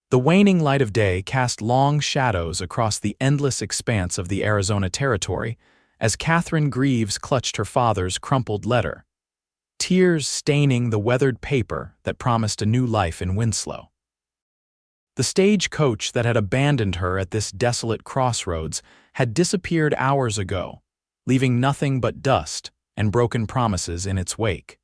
The waning light of day cast long shadows across the endless expanse of the Arizona Territory as Catherine Greaves clutched her father's crumpled letter, tears staining the weathered paper that promised a new life in Winslow. The stagecoach that had abandoned her at this desolate crossroads had disappeared hours ago, leaving nothing but dust and broken promises in its wake.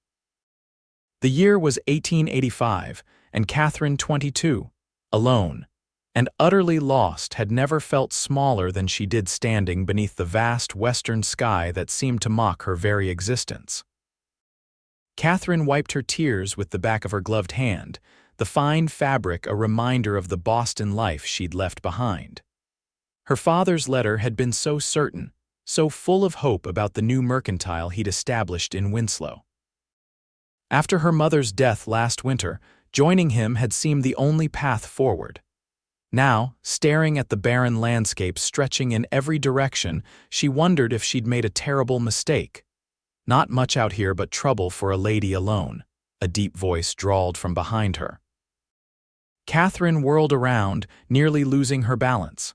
The year was 1885, and Catherine, 22, alone, and utterly lost, had never felt smaller than she did standing beneath the vast western sky that seemed to mock her very existence. Catherine wiped her tears with the back of her gloved hand, the fine fabric a reminder of the Boston life she'd left behind. Her father's letter had been so certain, so full of hope about the new mercantile he'd established in Winslow. After her mother's death last winter, joining him had seemed the only path forward. Now, staring at the barren landscape stretching in every direction, she wondered if she'd made a terrible mistake. "Not much out here but trouble for a lady alone," a deep voice drawled from behind her. Catherine whirled around, nearly losing her balance.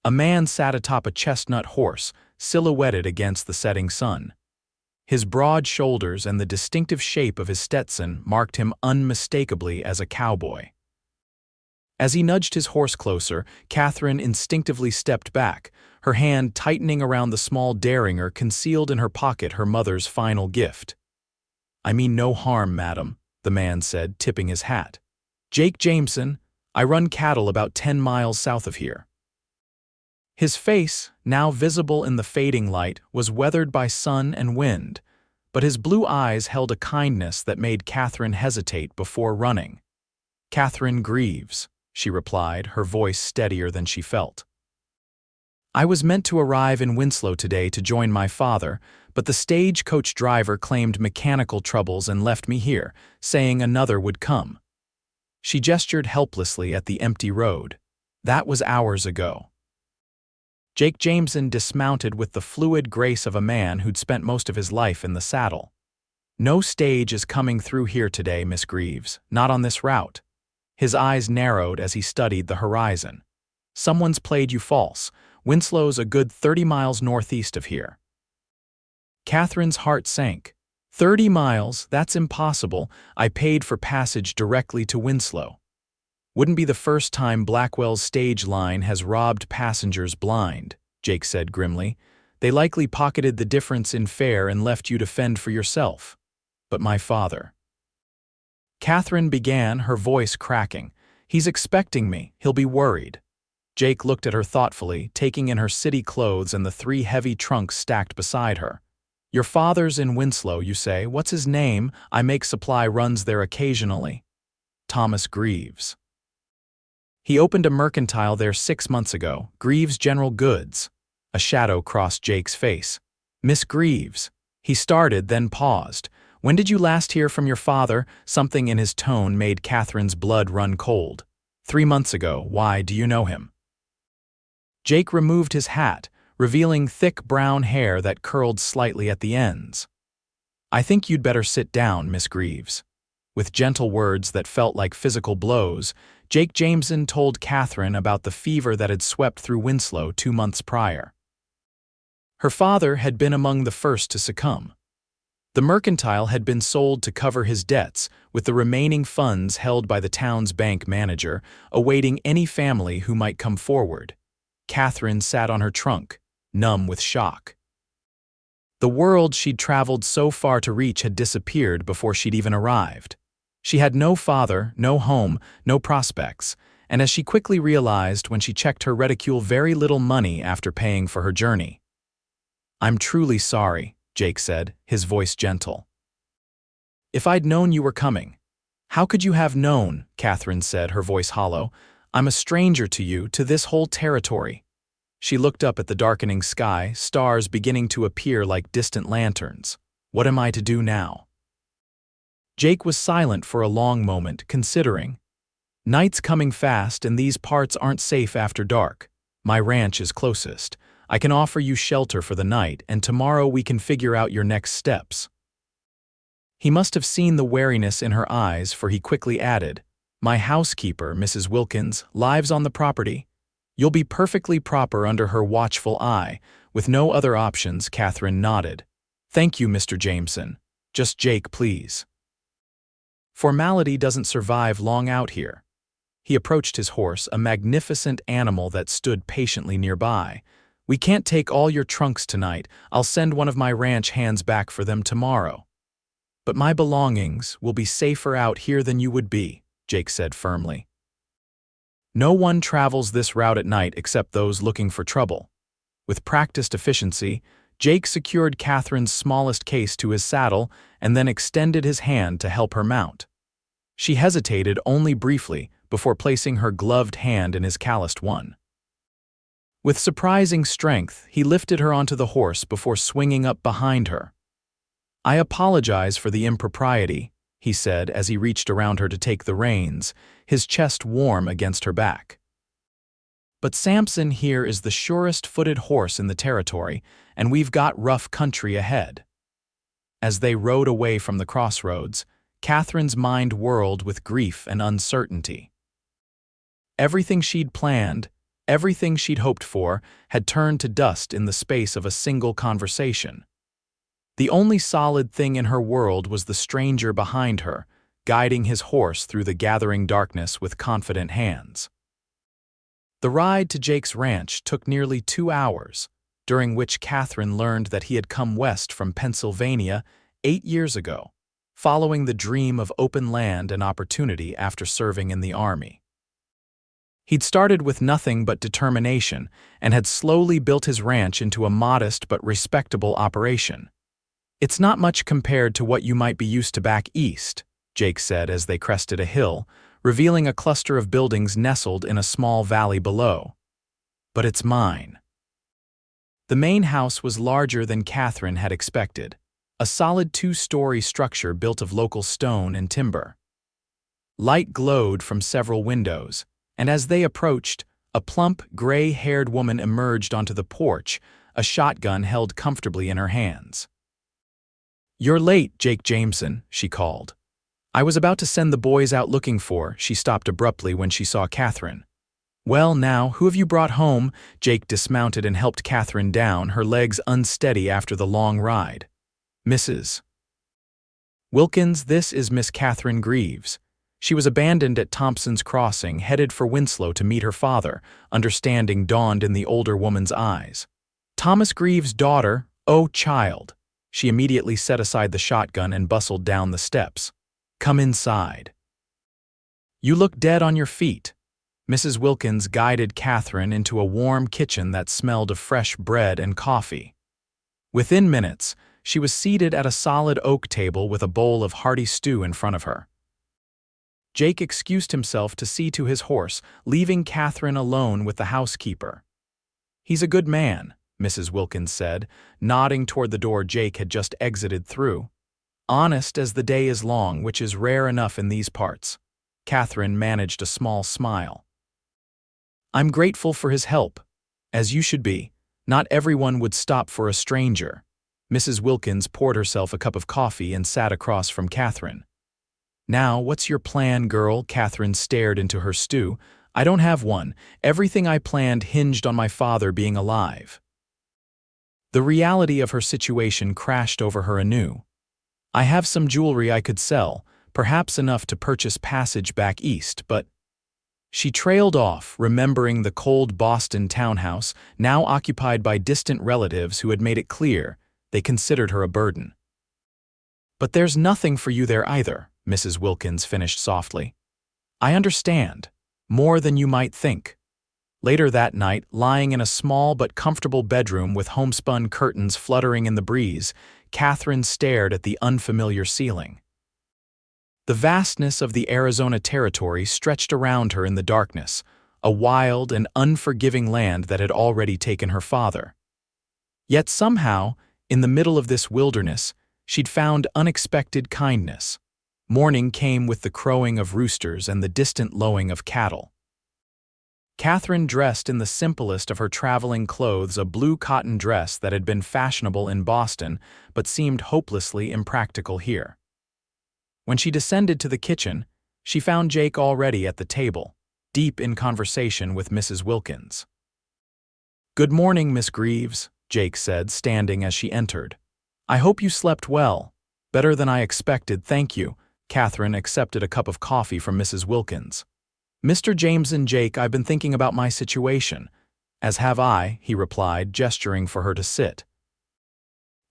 A man sat atop a chestnut horse, silhouetted against the setting sun. His broad shoulders and the distinctive shape of his Stetson marked him unmistakably as a cowboy. As he nudged his horse closer, Catherine instinctively stepped back, her hand tightening around the small derringer concealed in her pocket, her mother's final gift. "I mean no harm, madam," the man said, tipping his hat. "Jake Jameson, I run cattle about 10 miles south of here." His face, now visible in the fading light, was weathered by sun and wind, but his blue eyes held a kindness that made Catherine hesitate before running. "Catherine Greaves," she replied, her voice steadier than she felt. "I was meant to arrive in Winslow today to join my father, but the stagecoach driver claimed mechanical troubles and left me here, saying another would come." She gestured helplessly at the empty road. "That was hours ago." Jake Jameson dismounted with the fluid grace of a man who'd spent most of his life in the saddle. "No stage is coming through here today, Miss Greaves, not on this route." His eyes narrowed as he studied the horizon. "Someone's played you false. Winslow's a good 30 miles northeast of here." Catherine's heart sank. 30 miles, that's impossible. I paid for passage directly to Winslow. "Wouldn't be the first time Blackwell's stage line has robbed passengers blind," Jake said grimly. "They likely pocketed the difference in fare and left you to fend for yourself. But my father—" Catherine began, her voice cracking. "He's expecting me. He'll be worried." Jake looked at her thoughtfully, taking in her city clothes and the 3 heavy trunks stacked beside her. "Your father's in Winslow, you say. What's his name? I make supply runs there occasionally." "Thomas Greaves. He opened a mercantile there 6 months ago, Greaves General Goods." A shadow crossed Jake's face. "Miss Greaves." He started, then paused. "When did you last hear from your father?" Something in his tone made Catherine's blood run cold. 3 months ago. Why, do you know him?" Jake removed his hat, revealing thick brown hair that curled slightly at the ends. "I think you'd better sit down, Miss Greaves." With gentle words that felt like physical blows, Jake Jameson told Catherine about the fever that had swept through Winslow 2 months prior. Her father had been among the first to succumb. The mercantile had been sold to cover his debts, with the remaining funds held by the town's bank manager, awaiting any family who might come forward. Catherine sat on her trunk, numb with shock. The world she'd traveled so far to reach had disappeared before she'd even arrived. She had no father, no home, no prospects, and as she quickly realized when she checked her reticule, very little money after paying for her journey. "I'm truly sorry," Jake said, his voice gentle. "If I'd known you were coming." "How could you have known?" Catherine said, her voice hollow. "I'm a stranger to you, to this whole territory." She looked up at the darkening sky, stars beginning to appear like distant lanterns. "What am I to do now?" Jake was silent for a long moment, considering. "Night's coming fast and these parts aren't safe after dark. My ranch is closest. I can offer you shelter for the night, and tomorrow we can figure out your next steps." He must have seen the wariness in her eyes, for he quickly added, My housekeeper, Mrs. Wilkins, lives on the property. You'll be perfectly proper under her watchful eye. With no other options, Catherine nodded. Thank you, Mr. Jameson. Just Jake, please. Formality doesn't survive long out here. He approached his horse, a magnificent animal that stood patiently nearby. We can't take all your trunks tonight. I'll send one of my ranch hands back for them tomorrow. But my belongings will be safer out here than you would be, Jake said firmly. No one travels this route at night except those looking for trouble. With practiced efficiency, Jake secured Catherine's smallest case to his saddle and then extended his hand to help her mount. She hesitated only briefly before placing her gloved hand in his calloused one. With surprising strength, he lifted her onto the horse before swinging up behind her. I apologize for the impropriety, he said as he reached around her to take the reins, his chest warm against her back. But Samson here is the surest-footed horse in the territory, and we've got rough country ahead. As they rode away from the crossroads, Catherine's mind whirled with grief and uncertainty. Everything she'd planned, everything she'd hoped for, had turned to dust in the space of a single conversation. The only solid thing in her world was the stranger behind her, guiding his horse through the gathering darkness with confident hands. The ride to Jake's ranch took nearly 2 hours, during which Catherine learned that he had come west from Pennsylvania 8 years ago, following the dream of open land and opportunity after serving in the Army. He'd started with nothing but determination and had slowly built his ranch into a modest but respectable operation. It's not much compared to what you might be used to back east, Jake said as they crested a hill, revealing a cluster of buildings nestled in a small valley below. But it's mine. The main house was larger than Catherine had expected, a solid 2-story structure built of local stone and timber. Light glowed from several windows, and as they approached, a plump, gray-haired woman emerged onto the porch, a shotgun held comfortably in her hands. "You're late, Jake Jameson," she called. "I was about to send the boys out looking for," she stopped abruptly when she saw Catherine. "Well, now, who have you brought home?" Jake dismounted and helped Catherine down, her legs unsteady after the long ride. "Mrs. Wilkins, this is Miss Catherine Greaves. She was abandoned at Thompson's Crossing, headed for Winslow to meet her father," understanding dawned in the older woman's eyes. "Thomas Greaves' daughter, oh child." She immediately set aside the shotgun and bustled down the steps. "Come inside. You look dead on your feet." Mrs. Wilkins guided Catherine into a warm kitchen that smelled of fresh bread and coffee. Within minutes, she was seated at a solid oak table with a bowl of hearty stew in front of her. Jake excused himself to see to his horse, leaving Catherine alone with the housekeeper. "He's a good man," Mrs. Wilkins said, nodding toward the door Jake had just exited through. "Honest as the day is long, which is rare enough in these parts." Catherine managed a small smile. "I'm grateful for his help. As you should be. Not everyone would stop for a stranger." Mrs. Wilkins poured herself a cup of coffee and sat across from Catherine. "Now, what's your plan, girl?" Catherine stared into her stew. "I don't have one. Everything I planned hinged on my father being alive." The reality of her situation crashed over her anew. "I have some jewelry I could sell, perhaps enough to purchase passage back east, but—" She trailed off, remembering the cold Boston townhouse, now occupied by distant relatives who had made it clear they considered her a burden. "But there's nothing for you there either," Mrs. Wilkins finished softly. "I understand. More than you might think." Later that night, lying in a small but comfortable bedroom with homespun curtains fluttering in the breeze, Catherine stared at the unfamiliar ceiling. The vastness of the Arizona territory stretched around her in the darkness, a wild and unforgiving land that had already taken her father. Yet somehow, in the middle of this wilderness, she'd found unexpected kindness. Morning came with the crowing of roosters and the distant lowing of cattle. Catherine dressed in the simplest of her traveling clothes, a blue cotton dress that had been fashionable in Boston but seemed hopelessly impractical here. When she descended to the kitchen, She found Jake already at the table, deep in conversation with Mrs. Wilkins. "Good morning, Miss Greaves," Jake said, standing as she entered. "I hope you slept well." "Better than I expected, thank you." Catherine accepted a cup of coffee from Mrs. Wilkins. "Mr. Jameson, Jake, I've been thinking about my situation." "As have I," he replied, gesturing for her to sit.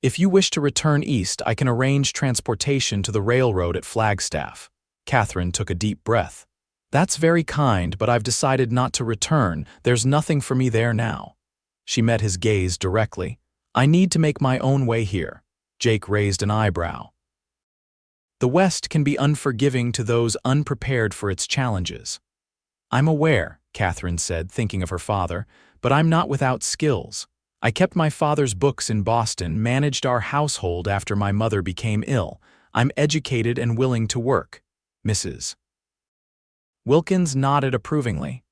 "If you wish to return east, I can arrange transportation to the railroad at Flagstaff." Catherine took a deep breath. "That's very kind, but I've decided not to return. There's nothing for me there now." She met his gaze directly. "I need to make my own way here." Jake raised an eyebrow. "The West can be unforgiving to those unprepared for its challenges." "I'm aware," Catherine said, thinking of her father, "but I'm not without skills. I kept my father's books in Boston, managed our household after my mother became ill. I'm educated and willing to work." Mrs. Wilkins nodded approvingly.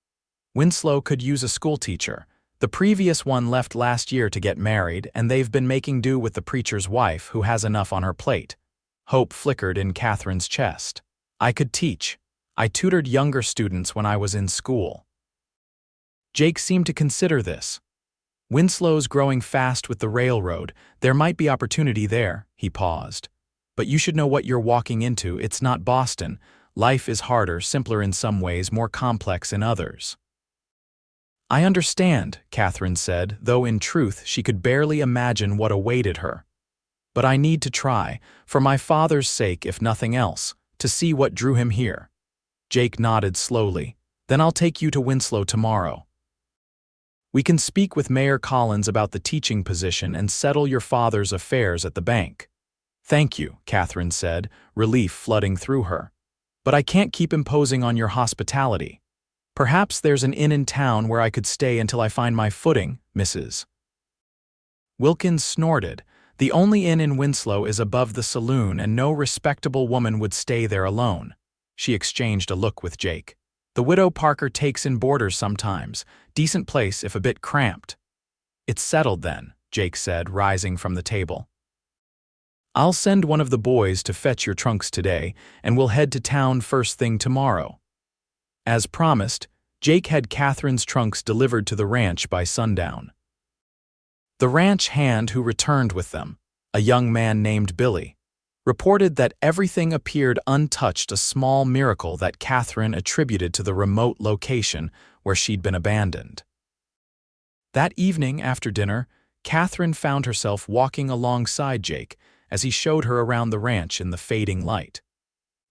"Winslow could use a schoolteacher. The previous one left last year to get married, and they've been making do with the preacher's wife, who has enough on her plate." Hope flickered in Catherine's chest. "I could teach. I tutored younger students when I was in school." Jake seemed to consider this. "Winslow's growing fast with the railroad. There might be opportunity there." He paused. "But you should know what you're walking into. It's not Boston. Life is harder, simpler in some ways, more complex in others." "I understand," Catherine said, though in truth she could barely imagine what awaited her. "But I need to try, for my father's sake if nothing else, to see what drew him here." Jake nodded slowly. "Then I'll take you to Winslow tomorrow. We can speak with Mayor Collins about the teaching position and settle your father's affairs at the bank." "Thank you," Catherine said, relief flooding through her. "But I can't keep imposing on your hospitality. Perhaps there's an inn in town where I could stay until I find my footing." Mrs. Wilkins snorted. "The only inn in Winslow is above the saloon, and no respectable woman would stay there alone." She exchanged a look with Jake. "The widow Parker takes in boarders sometimes. Decent place if a bit cramped." "It's settled then," Jake said, rising from the table. "I'll send one of the boys to fetch your trunks today, and we'll head to town first thing tomorrow." As promised, Jake had Catherine's trunks delivered to the ranch by sundown. The ranch hand who returned with them, a young man named Billy, reported that everything appeared untouched, a small miracle that Catherine attributed to the remote location where she'd been abandoned. That evening after dinner, Catherine found herself walking alongside Jake as he showed her around the ranch in the fading light.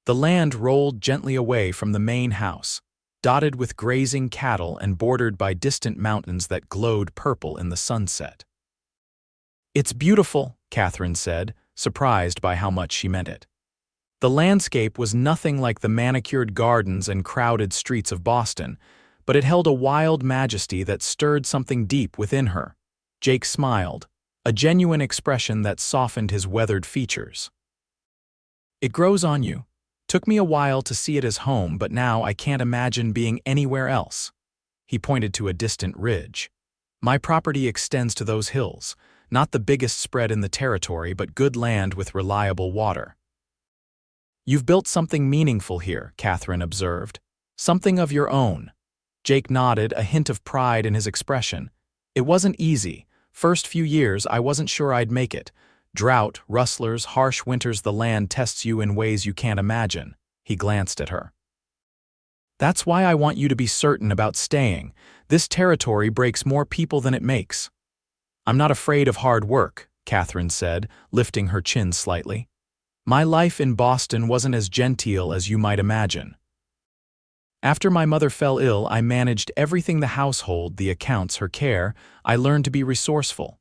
The land rolled gently away from the main house, dotted with grazing cattle and bordered by distant mountains that glowed purple in the sunset. "It's beautiful," Catherine said, surprised by how much she meant it. The landscape was nothing like the manicured gardens and crowded streets of Boston, but it held a wild majesty that stirred something deep within her. Jake smiled, a genuine expression that softened his weathered features. "It grows on you. Took me a while to see it as home, but now I can't imagine being anywhere else." He pointed to a distant ridge. "My property extends to those hills, not the biggest spread in the territory, but good land with reliable water." "You've built something meaningful here," Catherine observed. "Something of your own." Jake nodded, a hint of pride in his expression. "It wasn't easy. First few years, I wasn't sure I'd make it. Drought, rustlers, harsh winters, the land tests you in ways you can't imagine." He glanced at her. "That's why I want you to be certain about staying. This territory breaks more people than it makes." "I'm not afraid of hard work," Catherine said, lifting her chin slightly. "My life in Boston wasn't as genteel as you might imagine. After my mother fell ill, I managed everything: the household, the accounts, her care. I learned to be resourceful."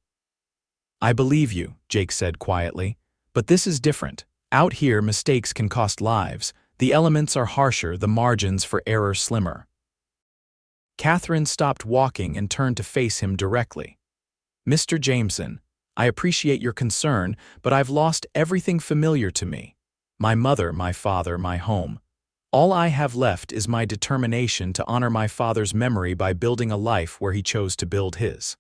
"I believe you," Jake said quietly. "But this is different. Out here, mistakes can cost lives. The elements are harsher, the margins for error slimmer." Catherine stopped walking and turned to face him directly. "Mr. Jameson, I appreciate your concern, but I've lost everything familiar to me. My mother, my father, my home. All I have left is my determination to honor my father's memory by building a life where he chose to build his.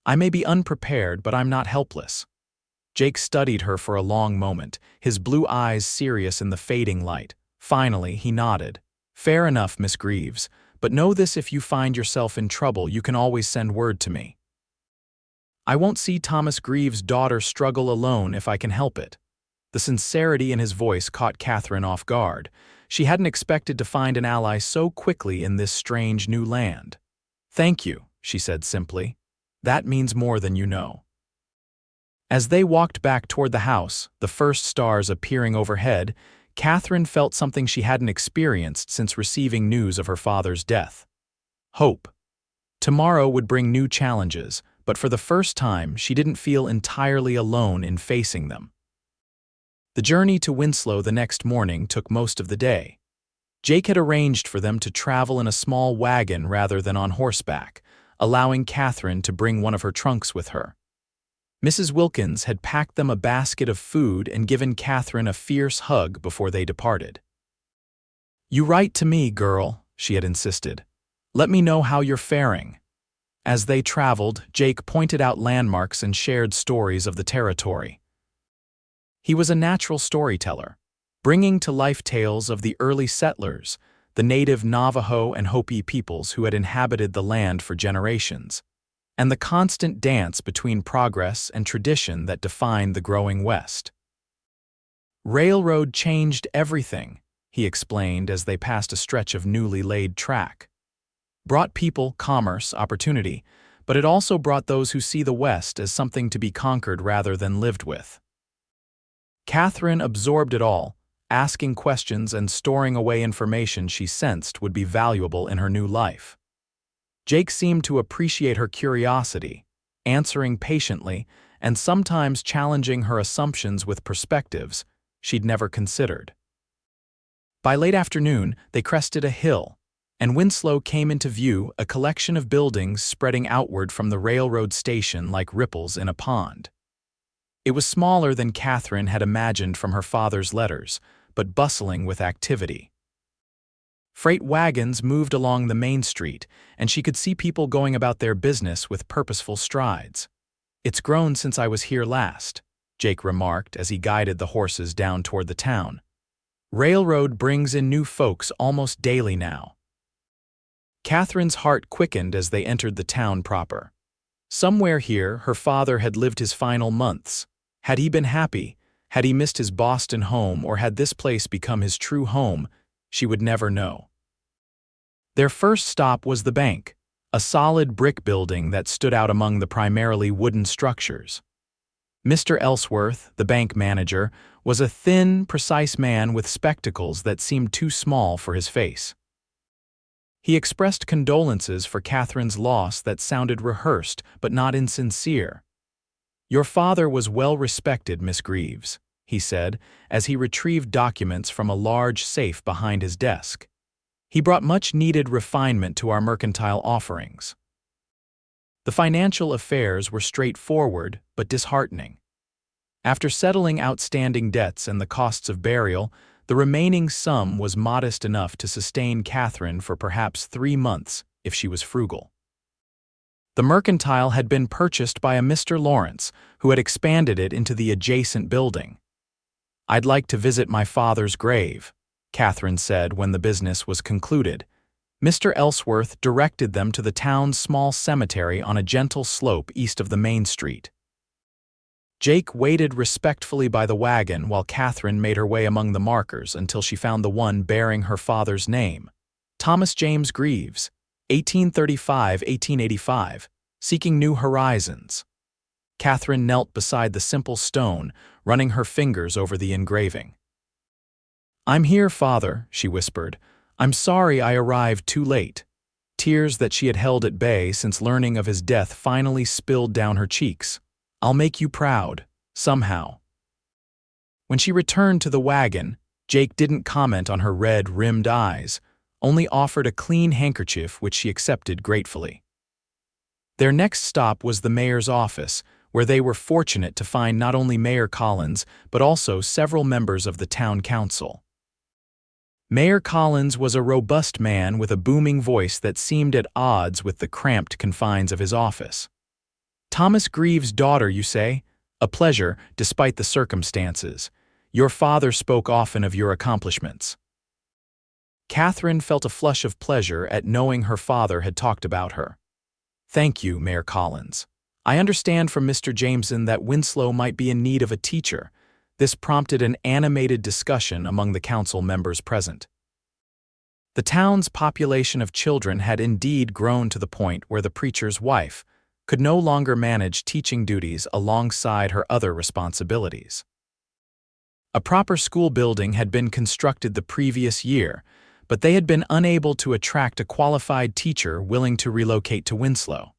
I may be unprepared, but I'm not helpless." Jake studied her for a long moment, his blue eyes serious in the fading light. Finally, he nodded. "Fair enough, Miss Greaves, but know this: if you find yourself in trouble, you can always send word to me. I won't see Thomas Greaves' daughter struggle alone if I can help it." The sincerity in his voice caught Catherine off guard. She hadn't expected to find an ally so quickly in this strange new land. "Thank you," she said simply. "That means more than you know." As they walked back toward the house, the first stars appearing overhead, Catherine felt something she hadn't experienced since receiving news of her father's death. Hope. Tomorrow would bring new challenges, but for the first time she didn't feel entirely alone in facing them. The journey to Winslow the next morning took most of the day. Jake had arranged for them to travel in a small wagon rather than on horseback, allowing Catherine to bring one of her trunks with her. Mrs. Wilkins had packed them a basket of food and given Catherine a fierce hug before they departed. "You write to me, girl," she had insisted. "Let me know how you're faring." As they traveled, Jake pointed out landmarks and shared stories of the territory. He was a natural storyteller, bringing to life tales of the early settlers, the native Navajo and Hopi peoples who had inhabited the land for generations, and the constant dance between progress and tradition that defined the growing West. "Railroad changed everything," he explained as they passed a stretch of newly laid track. "Brought people, commerce, opportunity, but it also brought those who see the West as something to be conquered rather than lived with." Catherine absorbed it all, asking questions and storing away information she sensed would be valuable in her new life. Jake seemed to appreciate her curiosity, answering patiently and sometimes challenging her assumptions with perspectives she'd never considered. By late afternoon, they crested a hill, and Winslow came into view, a collection of buildings spreading outward from the railroad station like ripples in a pond. It was smaller than Catherine had imagined from her father's letters, but bustling with activity. Freight wagons moved along the main street, and she could see people going about their business with purposeful strides. "It's grown since I was here last," Jake remarked as he guided the horses down toward the town. "Railroad brings in new folks almost daily now." Catherine's heart quickened as they entered the town proper. Somewhere here, her father had lived his final months. Had he been happy? Had he missed his Boston home, or had this place become his true home? She would never know. Their first stop was the bank, a solid brick building that stood out among the primarily wooden structures. Mr. Ellsworth, the bank manager, was a thin, precise man with spectacles that seemed too small for his face. He expressed condolences for Catherine's loss that sounded rehearsed but not insincere. "Your father was well respected, Miss Greaves," he said, as he retrieved documents from a large safe behind his desk. "He brought much-needed refinement to our mercantile offerings." The financial affairs were straightforward but disheartening. After settling outstanding debts and the costs of burial, the remaining sum was modest enough to sustain Catherine for perhaps 3 months if she was frugal. The mercantile had been purchased by a Mr. Lawrence, who had expanded it into the adjacent building. "I'd like to visit my father's grave," Catherine said when the business was concluded. Mr. Ellsworth directed them to the town's small cemetery on a gentle slope east of the main street. Jake waited respectfully by the wagon while Catherine made her way among the markers until she found the one bearing her father's name. Thomas James Greaves, 1835–1885, seeking new horizons. Catherine knelt beside the simple stone, running her fingers over the engraving. "I'm here, Father," she whispered. "I'm sorry I arrived too late." Tears that she had held at bay since learning of his death finally spilled down her cheeks. "I'll make you proud, somehow." When she returned to the wagon, Jake didn't comment on her red-rimmed eyes, only offered a clean handkerchief which she accepted gratefully. Their next stop was the mayor's office, where they were fortunate to find not only Mayor Collins but also several members of the town council. Mayor Collins was a robust man with a booming voice that seemed at odds with the cramped confines of his office. "Thomas Greaves' daughter, you say? A pleasure, despite the circumstances. Your father spoke often of your accomplishments." Catherine felt a flush of pleasure at knowing her father had talked about her. "Thank you, Mayor Collins. I understand from Mr. Jameson that Winslow might be in need of a teacher." This prompted an animated discussion among the council members present. The town's population of children had indeed grown to the point where the preacher's wife could no longer manage teaching duties alongside her other responsibilities. A proper school building had been constructed the previous year, but they had been unable to attract a qualified teacher willing to relocate to Winslow.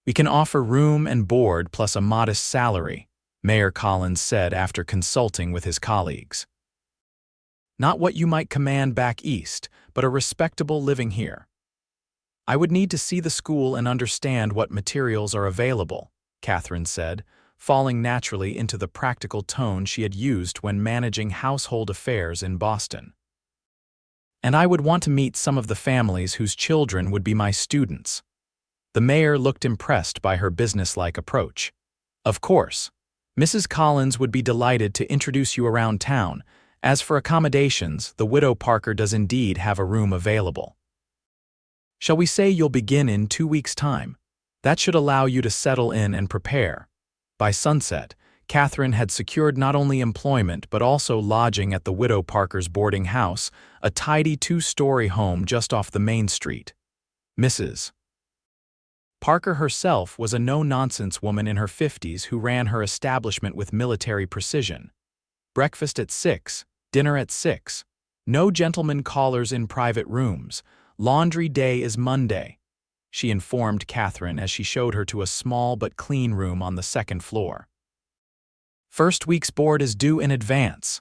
"We can offer room and board plus a modest salary," Mayor Collins said after consulting with his colleagues. "Not what you might command back east, but a respectable living here. I would need to see the school and understand what materials are available," Catherine said, falling naturally into the practical tone she had used when managing household affairs in Boston. "And I would want to meet some of the families whose children would be my students." The mayor looked impressed by her businesslike approach. "Of course. Mrs. Collins would be delighted to introduce you around town. As for accommodations, the widow Parker does indeed have a room available. Shall we say you'll begin in 2 weeks' time? That should allow you to settle in and prepare." By sunset, Catherine had secured not only employment but also lodging at the widow Parker's boarding house, a tidy 2-story home just off the main street. Mrs. Parker herself was a no-nonsense woman in her 50s who ran her establishment with military precision. Breakfast at 6, dinner at 6. No gentlemen callers in private rooms. Laundry day is Monday, she informed Catherine as she showed her to a small but clean room on the 2nd floor. "First week's board is due in advance."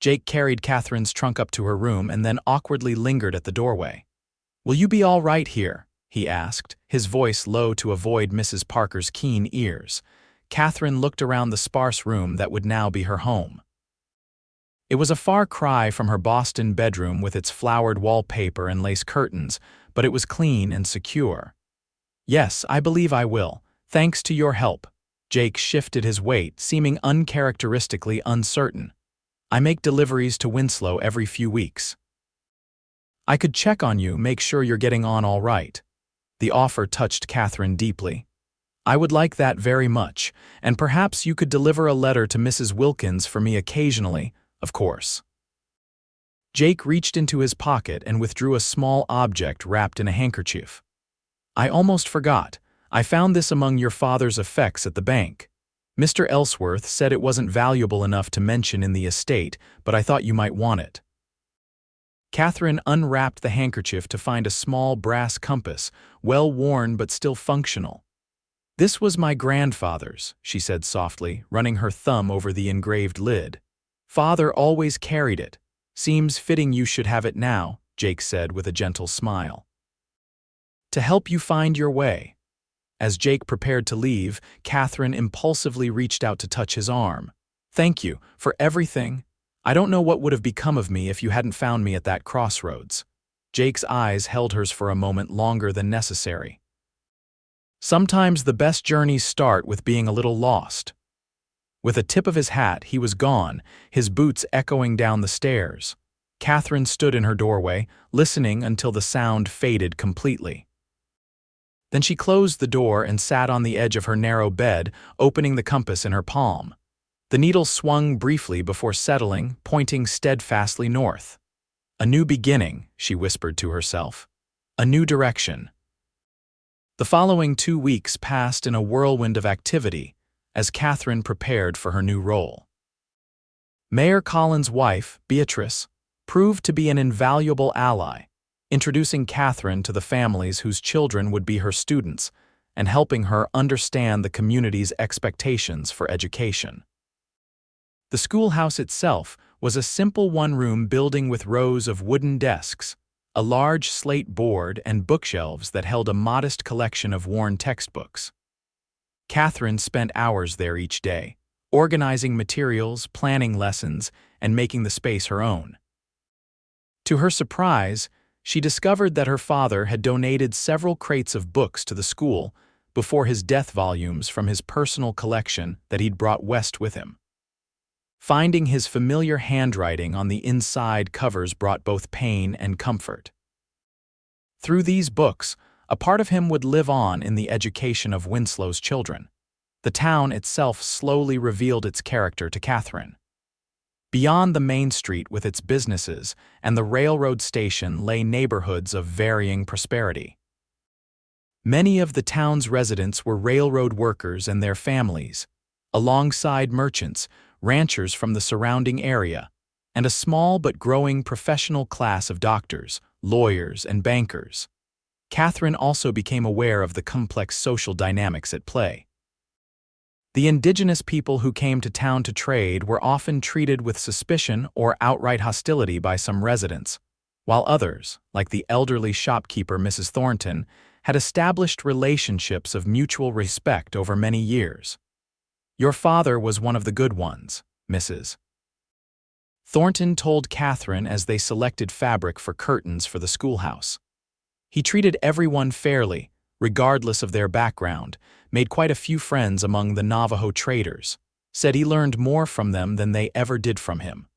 Jake carried Catherine's trunk up to her room and then awkwardly lingered at the doorway. "Will you be all right here?" he asked, his voice low to avoid Mrs. Parker's keen ears. Catherine looked around the sparse room that would now be her home. It was a far cry from her Boston bedroom with its flowered wallpaper and lace curtains, but it was clean and secure. "Yes, I believe I will, thanks to your help." Jake shifted his weight, seeming uncharacteristically uncertain. "I make deliveries to Winslow every few weeks. I could check on you, make sure you're getting on all right." The offer touched Catherine deeply. "I would like that very much, and perhaps you could deliver a letter to Mrs. Wilkins for me occasionally, of course." Jake reached into his pocket and withdrew a small object wrapped in a handkerchief. "I almost forgot. I found this among your father's effects at the bank. Mr. Ellsworth said it wasn't valuable enough to mention in the estate, but I thought you might want it." Catherine unwrapped the handkerchief to find a small brass compass, well worn but still functional. "This was my grandfather's," she said softly, running her thumb over the engraved lid. "Father always carried it. Seems fitting you should have it now," Jake said with a gentle smile. "To help you find your way." As Jake prepared to leave, Catherine impulsively reached out to touch his arm. "Thank you for everything. I don't know what would have become of me if you hadn't found me at that crossroads." Jake's eyes held hers for a moment longer than necessary. "Sometimes the best journeys start with being a little lost." With a tip of his hat, he was gone, his boots echoing down the stairs. Catherine stood in her doorway, listening until the sound faded completely. Then she closed the door and sat on the edge of her narrow bed, opening the compass in her palm. The needle swung briefly before settling, pointing steadfastly north. "A new beginning," she whispered to herself. "A new direction." The following 2 weeks passed in a whirlwind of activity as Catherine prepared for her new role. Mayor Collins' wife, Beatrice, proved to be an invaluable ally, introducing Catherine to the families whose children would be her students and helping her understand the community's expectations for education. The schoolhouse itself was a simple one-room building with rows of wooden desks, a large slate board, and bookshelves that held a modest collection of worn textbooks. Catherine spent hours there each day, organizing materials, planning lessons, and making the space her own. To her surprise, she discovered that her father had donated several crates of books to the school before his death, volumes from his personal collection that he'd brought west with him. Finding his familiar handwriting on the inside covers brought both pain and comfort. Through these books, a part of him would live on in the education of Winslow's children. The town itself slowly revealed its character to Catherine. Beyond the main street with its businesses and the railroad station lay neighborhoods of varying prosperity. Many of the town's residents were railroad workers and their families, alongside merchants, ranchers from the surrounding area, and a small but growing professional class of doctors, lawyers, and bankers. Catherine also became aware of the complex social dynamics at play. The indigenous people who came to town to trade were often treated with suspicion or outright hostility by some residents, while others, like the elderly shopkeeper Mrs. Thornton, had established relationships of mutual respect over many years. "Your father was one of the good ones, Mrs. Thornton told Catherine as they selected fabric for curtains for the schoolhouse. He treated everyone fairly, regardless of their background, made quite a few friends among the Navajo traders, said he learned more from them than they ever did from him.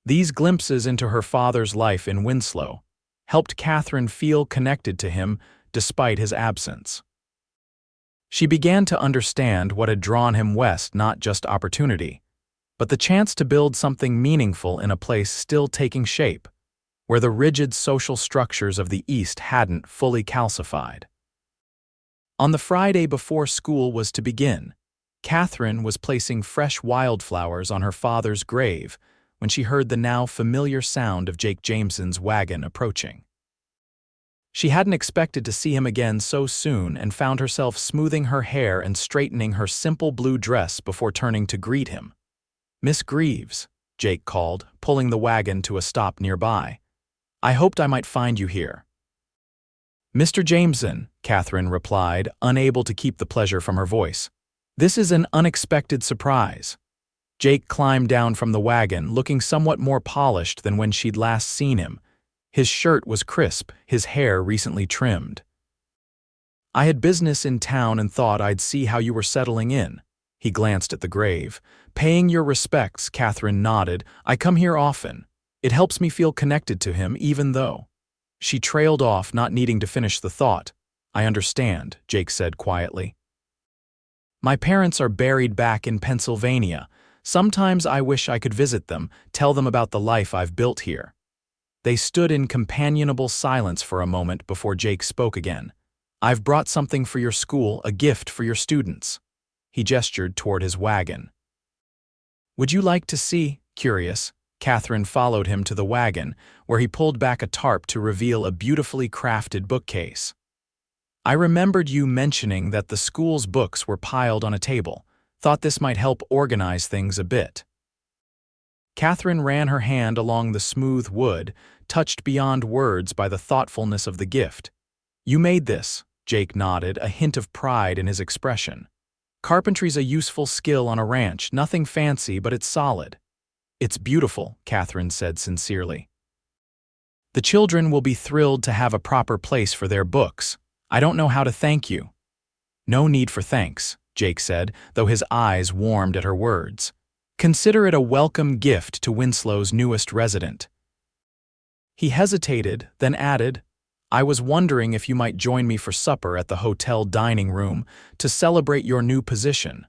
These glimpses into her father's life in Winslow helped Catherine feel connected to him despite his absence. She began to understand what had drawn him west, not just opportunity, but the chance to build something meaningful in a place still taking shape, where the rigid social structures of the East hadn't fully calcified. On the Friday before school was to begin, Catherine was placing fresh wildflowers on her father's grave when she heard the now familiar sound of Jake Jameson's wagon approaching. She hadn't expected to see him again so soon and found herself smoothing her hair and straightening her simple blue dress before turning to greet him. "Miss Greaves," Jake called, pulling the wagon to a stop nearby. "I hoped I might find you here." "Mr. Jameson," Catherine replied, unable to keep the pleasure from her voice. "This is an unexpected surprise." Jake climbed down from the wagon, looking somewhat more polished than when she'd last seen him. His shirt was crisp, his hair recently trimmed. "I had business in town and thought I'd see how you were settling in." He glanced at the grave. "Paying your respects," Catherine nodded. "I come here often. It helps me feel connected to him, even though—" She trailed off, not needing to finish the thought. "I understand," Jake said quietly. "My parents are buried back in Pennsylvania. Sometimes I wish I could visit them, tell them about the life I've built here." They stood in companionable silence for a moment before Jake spoke again. "I've brought something for your school, a gift for your students." He gestured toward his wagon. "Would you like to see?" Curious, Catherine followed him to the wagon, where he pulled back a tarp to reveal a beautifully crafted bookcase. "I remembered you mentioning that the school's books were piled on a table. Thought this might help organize things a bit." Catherine ran her hand along the smooth wood, touched beyond words by the thoughtfulness of the gift. "You made this," Jake nodded, a hint of pride in his expression. "Carpentry's a useful skill on a ranch, nothing fancy, but it's solid." "It's beautiful," Catherine said sincerely. "The children will be thrilled to have a proper place for their books. I don't know how to thank you." "No need for thanks," Jake said, though his eyes warmed at her words. "Consider it a welcome gift to Winslow's newest resident." He hesitated, then added, "I was wondering if you might join me for supper at the hotel dining room to celebrate your new position."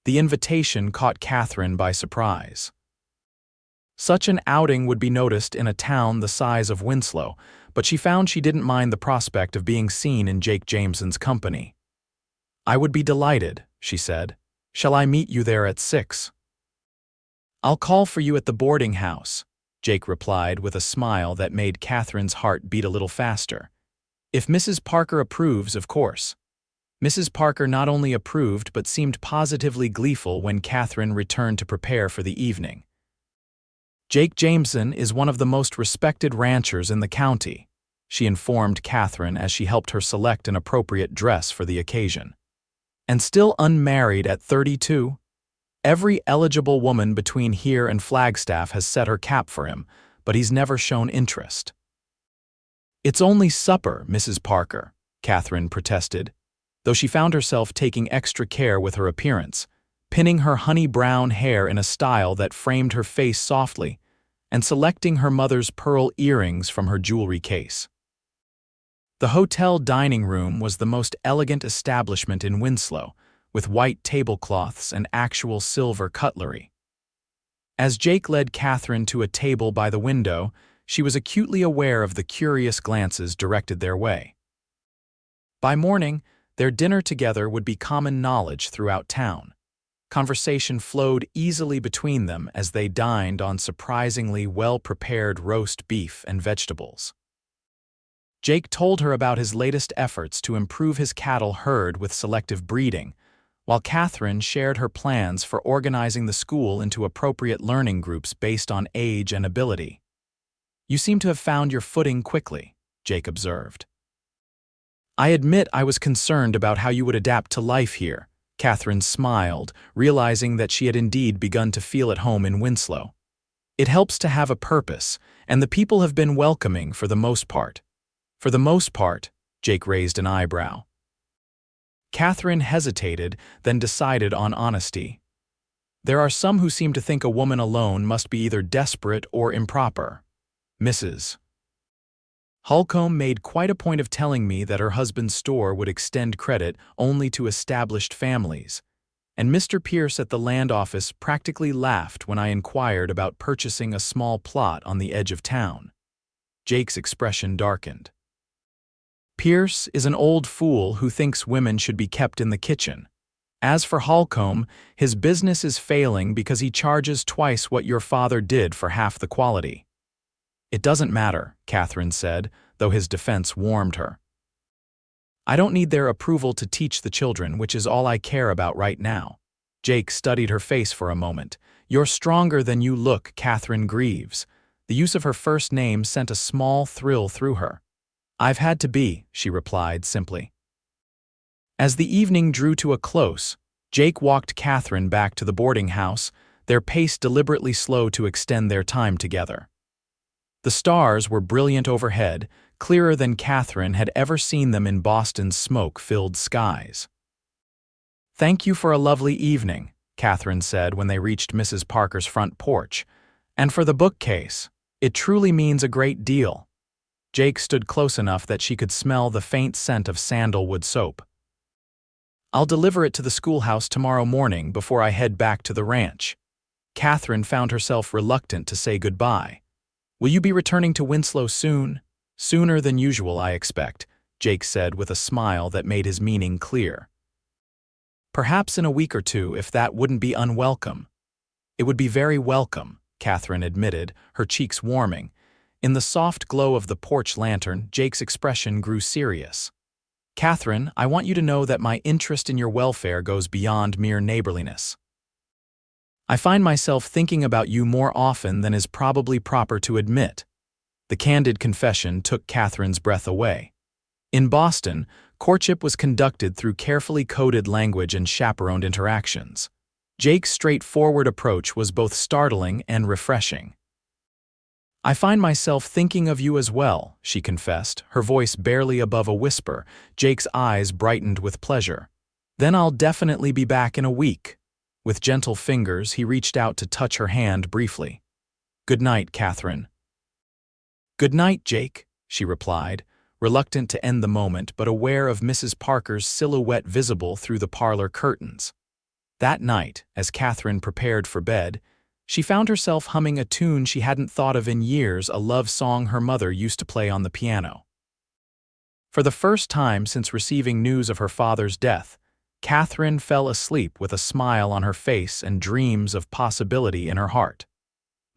The invitation caught Catherine by surprise. Such an outing would be noticed in a town the size of Winslow, but she found she didn't mind the prospect of being seen in Jake Jameson's company. "I would be delighted," she said. "Shall I meet you there at 6? "I'll call for you at the boarding house," Jake replied with a smile that made Catherine's heart beat a little faster. "If Mrs. Parker approves, of course." Mrs. Parker not only approved but seemed positively gleeful when Catherine returned to prepare for the evening. "Jake Jameson is one of the most respected ranchers in the county," she informed Catherine as she helped her select an appropriate dress for the occasion. "And still unmarried at 32? Every eligible woman between here and Flagstaff has set her cap for him, but he's never shown interest." "It's only supper, Mrs. Parker," Catherine protested, though she found herself taking extra care with her appearance. pinning her honey-brown hair in a style that framed her face softly, and selecting her mother's pearl earrings from her jewelry case. The hotel dining room was the most elegant establishment in Winslow, with white tablecloths and actual silver cutlery. As Jake led Catherine to a table by the window, she was acutely aware of the curious glances directed their way. By morning, their dinner together would be common knowledge throughout town. Conversation flowed easily between them as they dined on surprisingly well-prepared roast beef and vegetables. Jake told her about his latest efforts to improve his cattle herd with selective breeding, while Catherine shared her plans for organizing the school into appropriate learning groups based on age and ability. "You seem to have found your footing quickly," Jake observed. "I admit I was concerned about how you would adapt to life here," Catherine smiled, realizing that she had indeed begun to feel at home in Winslow. "It helps to have a purpose, and the people have been welcoming for the most part." "For the most part," Jake raised an eyebrow. Catherine hesitated, then decided on honesty. "There are some who seem to think a woman alone must be either desperate or improper. Mrs. Holcomb made quite a point of telling me that her husband's store would extend credit only to established families, and Mr. Pierce at the land office practically laughed when I inquired about purchasing a small plot on the edge of town." Jake's expression darkened. "Pierce is an old fool who thinks women should be kept in the kitchen. As for Holcomb, his business is failing because he charges twice what your father did for half the quality." "It doesn't matter," Catherine said, though his defense warmed her. "I don't need their approval to teach the children, which is all I care about right now." Jake studied her face for a moment. "You're stronger than you look, Catherine Greaves." The use of her first name sent a small thrill through her. "I've had to be," she replied simply. As the evening drew to a close, Jake walked Catherine back to the boarding house, their pace deliberately slow to extend their time together. The stars were brilliant overhead, clearer than Catherine had ever seen them in Boston's smoke-filled skies. "Thank you for a lovely evening," Catherine said when they reached Mrs. Parker's front porch. "And for the bookcase. It truly means a great deal." Jake stood close enough that she could smell the faint scent of sandalwood soap. "I'll deliver it to the schoolhouse tomorrow morning before I head back to the ranch." Catherine found herself reluctant to say goodbye. "Will you be returning to Winslow soon?" "Sooner than usual, I expect," Jake said with a smile that made his meaning clear. "Perhaps in a week or two, if that wouldn't be unwelcome." "It would be very welcome," Catherine admitted, her cheeks warming. In the soft glow of the porch lantern, Jake's expression grew serious. "Catherine, I want you to know that my interest in your welfare goes beyond mere neighborliness. I find myself thinking about you more often than is probably proper to admit." The candid confession took Catherine's breath away. In Boston, courtship was conducted through carefully coded language and chaperoned interactions. Jake's straightforward approach was both startling and refreshing. "I find myself thinking of you as well," she confessed, her voice barely above a whisper. Jake's eyes brightened with pleasure. "Then I'll definitely be back in a week." With gentle fingers, he reached out to touch her hand briefly. "Good night, Catherine." "Good night, Jake," she replied, reluctant to end the moment but aware of Mrs. Parker's silhouette visible through the parlor curtains. That night, as Catherine prepared for bed, she found herself humming a tune she hadn't thought of in years, a love song her mother used to play on the piano. For the first time since receiving news of her father's death, Catherine fell asleep with a smile on her face and dreams of possibility in her heart.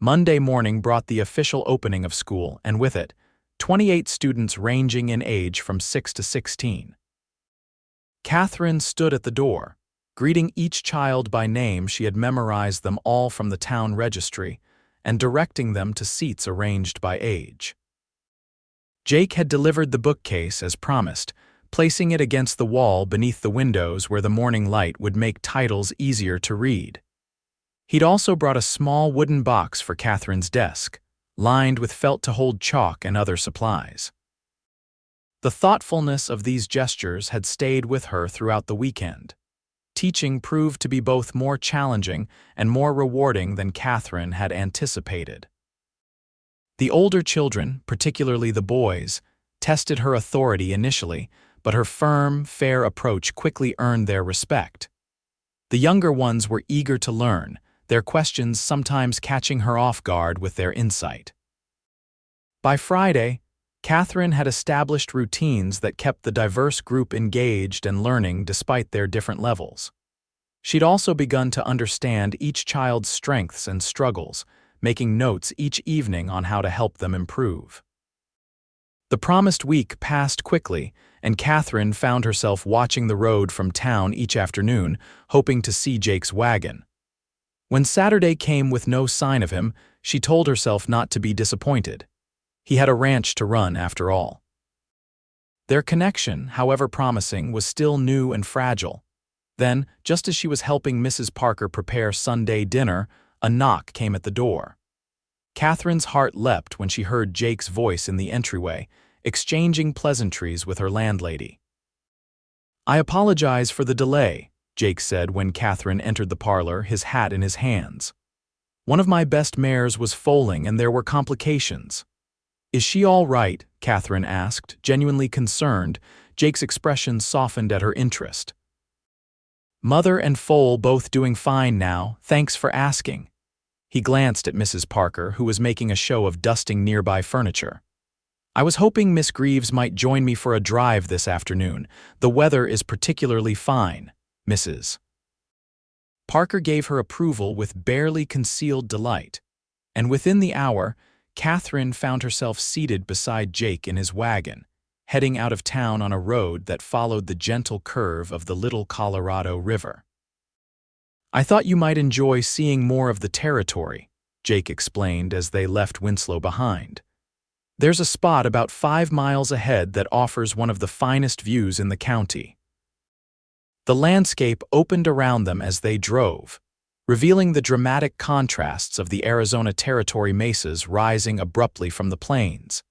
Monday morning brought the official opening of school, and with it, 28 students ranging in age from 6 to 16. Catherine stood at the door, greeting each child by name. She had memorized them all from the town registry, and directing them to seats arranged by age. Jake had delivered the bookcase as promised, placing it against the wall beneath the windows where the morning light would make titles easier to read. He'd also brought a small wooden box for Catherine's desk, lined with felt to hold chalk and other supplies. The thoughtfulness of these gestures had stayed with her throughout the weekend. teaching proved to be both more challenging and more rewarding than Catherine had anticipated. The older children, particularly the boys, tested her authority initially, but her firm, fair approach quickly earned their respect. The younger ones were eager to learn, their questions sometimes catching her off guard with their insight. By Friday, Catherine had established routines that kept the diverse group engaged and learning despite their different levels. She'd also begun to understand each child's strengths and struggles, making notes each evening on how to help them improve. The promised week passed quickly, and Catherine found herself watching the road from town each afternoon, hoping to see Jake's wagon. When Saturday came with no sign of him, she told herself not to be disappointed. He had a ranch to run, after all. Their connection, however promising, was still new and fragile. Then, just as she was helping Mrs. Parker prepare Sunday dinner, a knock came at the door. Catherine's heart leapt when she heard Jake's voice in the entryway, exchanging pleasantries with her landlady. "I apologize for the delay," Jake said when Catherine entered the parlor, his hat in his hands. "One of my best mares was foaling and there were complications." "Is she all right?" Catherine asked, genuinely concerned. Jake's expression softened at her interest. "Mother and foal both doing fine now, thanks for asking." He glanced at Mrs. Parker, who was making a show of dusting nearby furniture. "I was hoping Miss Greaves might join me for a drive this afternoon. The weather is particularly fine, Mrs." Parker gave her approval with barely concealed delight, and within the hour, Catherine found herself seated beside Jake in his wagon, heading out of town on a road that followed the gentle curve of the Little Colorado River. "I thought you might enjoy seeing more of the territory," Jake explained as they left Winslow behind. "There's a spot about 5 miles ahead that offers one of the finest views in the county." The landscape opened around them as they drove, revealing the dramatic contrasts of the Arizona Territory mesas rising abruptly from the plains,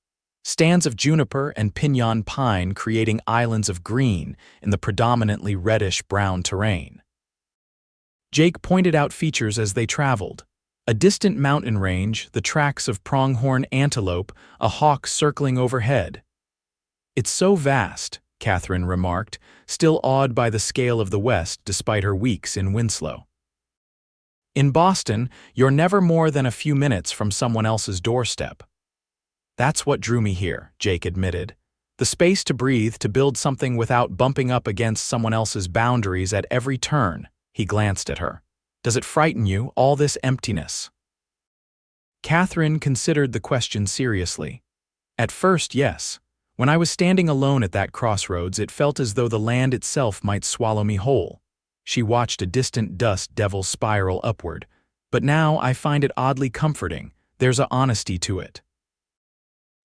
stands of juniper and pinyon pine creating islands of green in the predominantly reddish-brown terrain. Jake pointed out features as they traveled: a distant mountain range, the tracks of pronghorn antelope, a hawk circling overhead. "It's so vast," Catherine remarked, still awed by the scale of the West despite her weeks in Winslow. "In Boston, you're never more than a few minutes from someone else's doorstep." "That's what drew me here," Jake admitted. "The space to breathe, to build something without bumping up against someone else's boundaries at every turn." He glanced at her. "Does it frighten you, all this emptiness?" Catherine considered the question seriously. "At first, yes. When I was standing alone at that crossroads, it felt as though the land itself might swallow me whole." She watched a distant dust devil spiral upward. "But now I find it oddly comforting. There's a honesty to it."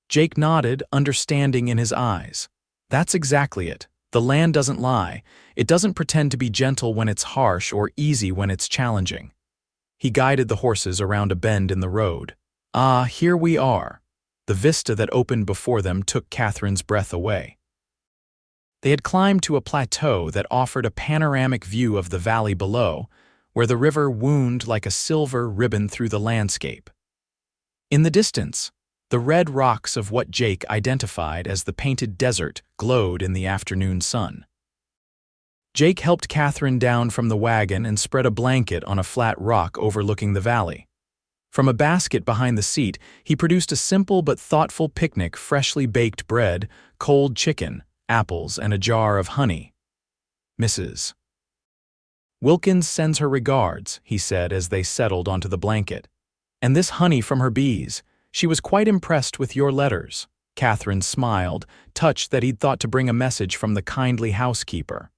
Jake nodded, understanding in his eyes. "That's exactly it. The land doesn't lie. It doesn't pretend to be gentle when it's harsh or easy when it's challenging." He guided the horses around a bend in the road. "Ah, here we are." The vista that opened before them took Catherine's breath away. They had climbed to a plateau that offered a panoramic view of the valley below, where the river wound like a silver ribbon through the landscape. In the distance, the red rocks of what Jake identified as the Painted Desert glowed in the afternoon sun. Jake helped Catherine down from the wagon and spread a blanket on a flat rock overlooking the valley. From a basket behind the seat, he produced a simple but thoughtful picnic: freshly baked bread, cold chicken, apples, and a jar of honey. "Mrs. Wilkins sends her regards," he said as they settled onto the blanket. "And this honey from her bees. She was quite impressed with your letters." Catherine smiled, touched that he'd thought to bring a message from the kindly housekeeper.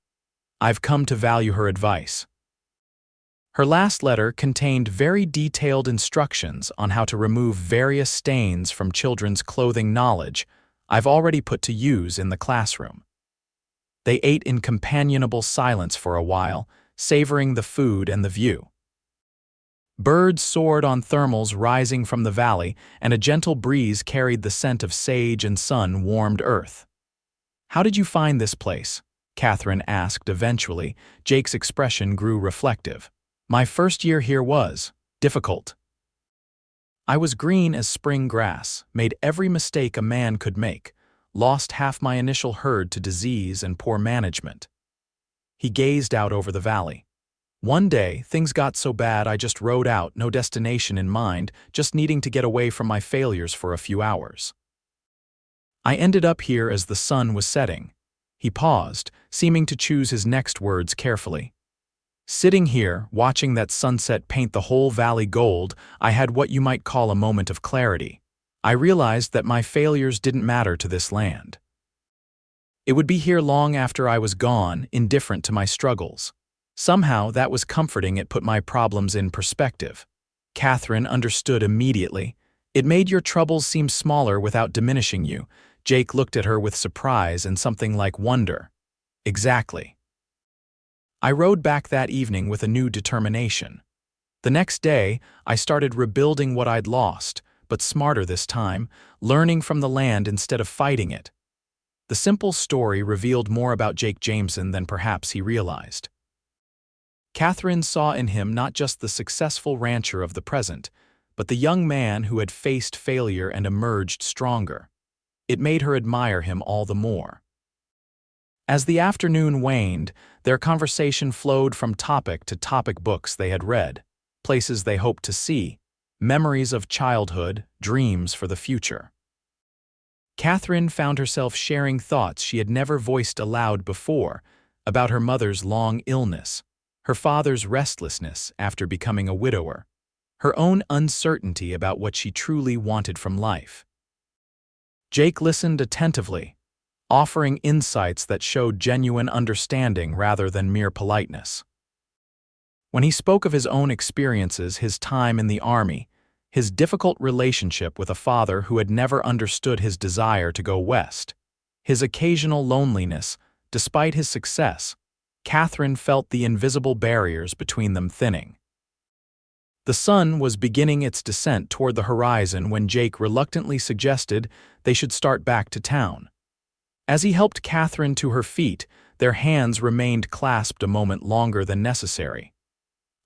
"I've come to value her advice." Her last letter contained very detailed instructions on how to remove various stains from children's clothing, knowledge I've already put to use in the classroom. They ate in companionable silence for a while, savoring the food and the view. Birds soared on thermals rising from the valley, and a gentle breeze carried the scent of sage and sun-warmed earth. "How did you find this place?" Catherine asked eventually. Jake's expression grew reflective. My first year here was difficult. I was green as spring grass, made every mistake a man could make, lost half my initial herd to disease and poor management. He gazed out over the valley. One day, things got so bad I just rode out, no destination in mind, just needing to get away from my failures for a few hours. I ended up here as the sun was setting. He paused, seeming to choose his next words carefully. Sitting here, watching that sunset paint the whole valley gold, I had what you might call a moment of clarity. I realized that my failures didn't matter to this land. It would be here long after I was gone, indifferent to my struggles. Somehow, that was comforting. It put my problems in perspective. Catherine understood immediately. It made your troubles seem smaller without diminishing you. Jake looked at her with surprise and something like wonder. Exactly. I rode back that evening with a new determination. The next day, I started rebuilding what I'd lost, but smarter this time, learning from the land instead of fighting it. The simple story revealed more about Jake Jameson than perhaps he realized. Catherine saw in him not just the successful rancher of the present, but the young man who had faced failure and emerged stronger. It made her admire him all the more. As the afternoon waned, their conversation flowed from topic to topic: books they had read, places they hoped to see, memories of childhood, dreams for the future. Catherine found herself sharing thoughts she had never voiced aloud before, about her mother's long illness, her father's restlessness after becoming a widower, her own uncertainty about what she truly wanted from life. Jake listened attentively, offering insights that showed genuine understanding rather than mere politeness. When he spoke of his own experiences, his time in the army, his difficult relationship with a father who had never understood his desire to go west, his occasional loneliness, despite his success, Catherine felt the invisible barriers between them thinning. The sun was beginning its descent toward the horizon when Jake reluctantly suggested they should start back to town. As he helped Catherine to her feet, their hands remained clasped a moment longer than necessary.